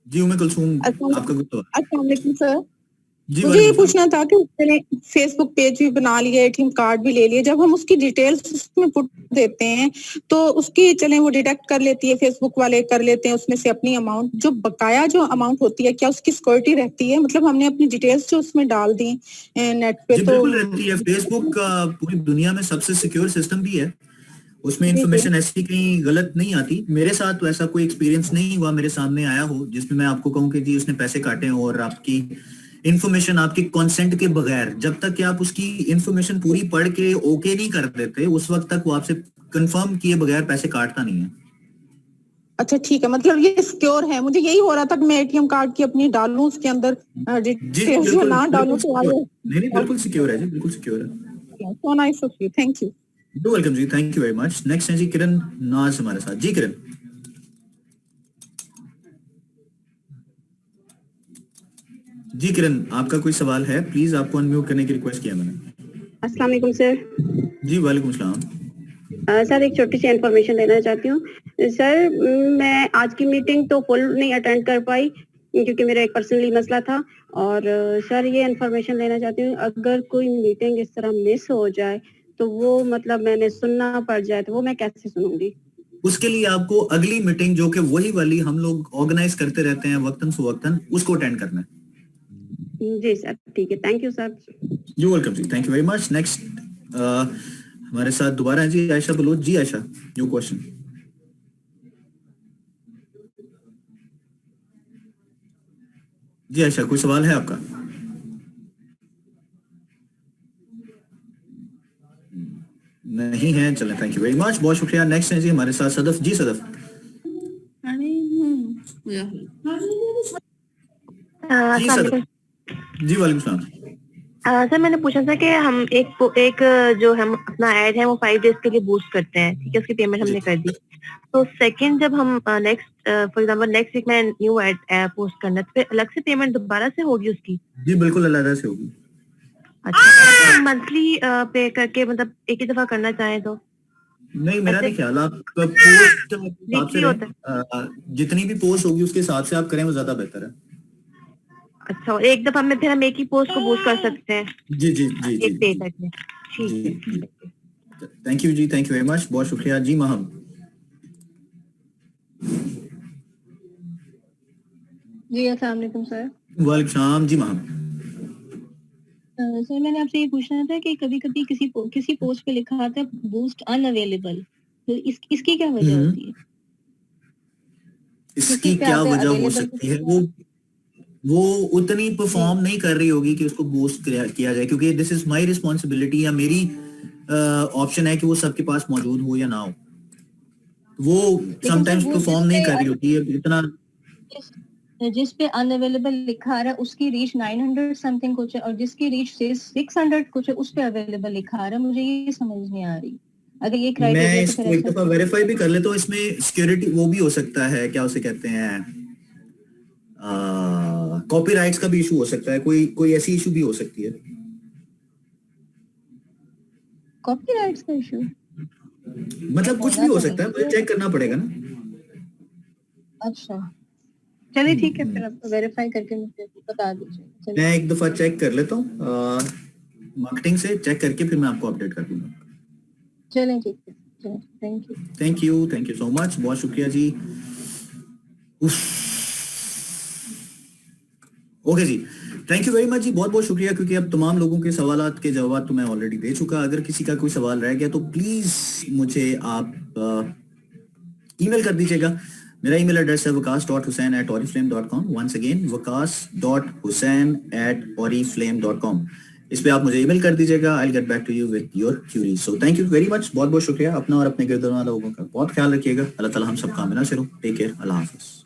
A: जी। उम्मे कलसूम आपका कुछ सवाल?
M: अस्सलाम वालेकुम सर।
A: जी
M: मुझे ये पूछना था कि मैंने फेसबुक पेज भी बना लिया, एटीएम कार्ड भी ले लिया, जब हम उसकी डिटेल्स उसमें पुट देते हैं तो उसकी चलें वो डिडक्ट कर लेती है, फेसबुक वाले कर लेते हैं उसमें से अपनी अमाउंट, जो बकाया जो अमाउंट होती है क्या उसकी सिक्योरिटी रहती है? मतलब हमने अपनी डिटेल्स जो उसमें डाल दी नेट पे
A: जी,
M: तो
A: बिल्कुल रहती है। फेसबुक पूरी दुनिया में सबसे सिक्योर सिस्टम भी है, उसमें इंफॉर्मेशन ऐसी कहीं गलत नहीं आती। मेरे साथ तो ऐसा कोई एक्सपीरियंस नहीं हुआ मेरे सामने आया हो जिसमें मैं आपको कहूँ कि जी उसने पैसे काटे हो और आपकी इंफॉर्मेशन आपके कंसेंट के बगैर, जब तक कि आप उसकी इंफॉर्मेशन पूरी पढ़ के ओके नहीं कर देते उस वक्त तक वो आपसे कंफर्म किए बगैर पैसे काटता नहीं है।
M: अच्छा ठीक है, मतलब ये सिक्योर है। मुझे यही हो रहा था कि मैं एटीएम कार्ड की अपनी डालूं उसके अंदर डिटेल्स जो ना डालूं तो
A: नहीं, बिल्कुल सिक्योर है जी, बिल्कुल सिक्योर है।
M: So nice of you, thank you.
A: You welcome जी, thank you very much. Next है जी किरण नाज हमारे साथ जी। किरण जी। किरण, आपका कोई सवाल है? प्लीज आपको अनम्यूट करने की रिक्वेस्ट किया मैंने।
W: अस्सलाम वालेकुम सर।
A: जी वालेकुम सलाम।
W: सर एक छोटी सी इन्फॉर्मेशन देना चाहती हूँ। सर मैं आज की मीटिंग तो फुल नहीं अटेंड कर पाई क्योंकि मेरा एक पर्सनली मसला था, और सर ये इन्फॉर्मेशन लेना चाहती हूँ, अगर कोई मीटिंग इस तरह मिस हो जाए तो वो मतलब मैंने सुनना पड़ जाए तो वो मैं कैसे सुनूंगी?
A: उसके लिए आपको अगली मीटिंग जो कि वही वाली हम लोग ऑर्गेनाइज करते रहते हैं वक्तन फवक्तन, उसको अटेंड करना है।
W: जी सर, ठीक है, thank you sir.
A: You welcome जी, thank you very much. Next हमारे साथ दोबारा है जी आयशा बलोच जी। Ayesha, your question. जी आयशा, कोई सवाल है आपका? नहीं है, चलें, थैंक यू वेरी मच, बहुत शुक्रिया। नेक्स्ट है जी हमारे साथ सदफ जी। सदफ जी। सदफ जी, वालेकुम सलाम।
U: सर मैंने पूछा था कि हम एक जो हम अपना ऐड है वो 5 डेज के लिए बूस्ट करते हैं, ठीक है, उसकी पेमेंट हमने कर दी। तो सेकंड जब हम next for example next week में न्यू ऐड पोस्ट करना है तो फिर अलग से पेमेंट दोबारा से होगी उसकी?
A: जी बिल्कुल अलग से होगी।
U: अच्छा, मंथली पे करके मतलब एक ही दफा करना चाहें तो?
A: नहीं, मेरा नहीं ख्याल, आप पोस्ट हिसाब से जितनी भी पोस्ट होगी उसके हिसाब से आप करें, वो ज्यादा बेहतर है।
U: अच्छा, और एक दफा में फिर हम एक ही पोस्ट को बूस्ट कर सकते हैं?
A: जी जी जी
U: एक पे करके, ठीक है।
A: थैंक यू जी, थैंक यू वेरी मच, बहुत शुक्रिया जी। महम
C: जी, अस्सलाम वालेकुम सर।
A: वालेकुम सलाम जी। महम
C: सर मैंने आपसे ये पूछना था कि कभी कभी किसी पोस्ट पे लिखा आता है बूस्ट अनअवेलेबल, तो इसकी क्या वजह होती है?
A: इसकी क्या वजह हो सकती है? वो उतनी परफॉर्म नहीं कर रही होगी कि उसको बूस्ट किया जाए, क्योंकि दिस इज माय रिस्पांसिबिलिटी, या मेरी ऑप्शन है कि वो सबके पास मौजूद हो या ना हो। वो समटाइम्स परफॉर्म नहीं कर रही होती है इतना।
C: जिस पे अनअवेलेबल लिखा आ रहा है उसकी रीच 900 समथिंग कुछ है, और जिसकी रीच 600 कुछ है उस पे अवेलेबल लिखा आ रहा है। मुझे ये समझ नहीं आ रही। अगर ये क्राइटेरिया
A: मैं इसको एक दफा वेरीफाई भी कर ले तो इसमें सिक्योरिटी वो भी हो सकता है, क्या उसे कहते हैं, कॉपीराइट्स का भी इशू हो सकता है, कोई ऐसी इशू भी हो सकती है।
C: कॉपीराइट्स का इशू
A: मतलब कुछ भी हो सकता है, मुझे चेक करना पड़ेगा ना।
C: अच्छा चलिए ठीक है, फिर आप वेरीफाई करके मुझे बता दीजिए।
A: मैं एक दफा चेक कर लेता हूँ, मार्केटिंग से चेक करके फिर मैं आपको अपडेट कर दूंगा।
C: चलें ठीक है, thank you.
A: Thank you so much, बहुत शुक्रिया जी। ओके जी, थैंक यू वेरी मच जी, बहुत बहुत शुक्रिया, क्योंकि अब तमाम लोगों के सवालात के जवाब तो मैं ऑलरेडी दे चुका। अगर किसी का कोई सवाल रह गया तो प्लीज मुझे आप ईमेल कर दीजिएगा। मेरा ईमेल एड्रेस है waqas.hussain@oriflame.com। Once again waqas.hussain@oriflame.com। इस पे आप मुझे ईमेल कर दीजिएगा। I will get back to you with your query. So thank you very much, बहुत बहुत शुक्रिया। अपना और अपने गिरदोना लोगों का बहुत ख्याल रखिएगा। अल्लाह ताला हम सब का आमीन से टेक केयर, अल्लाह हाफिज।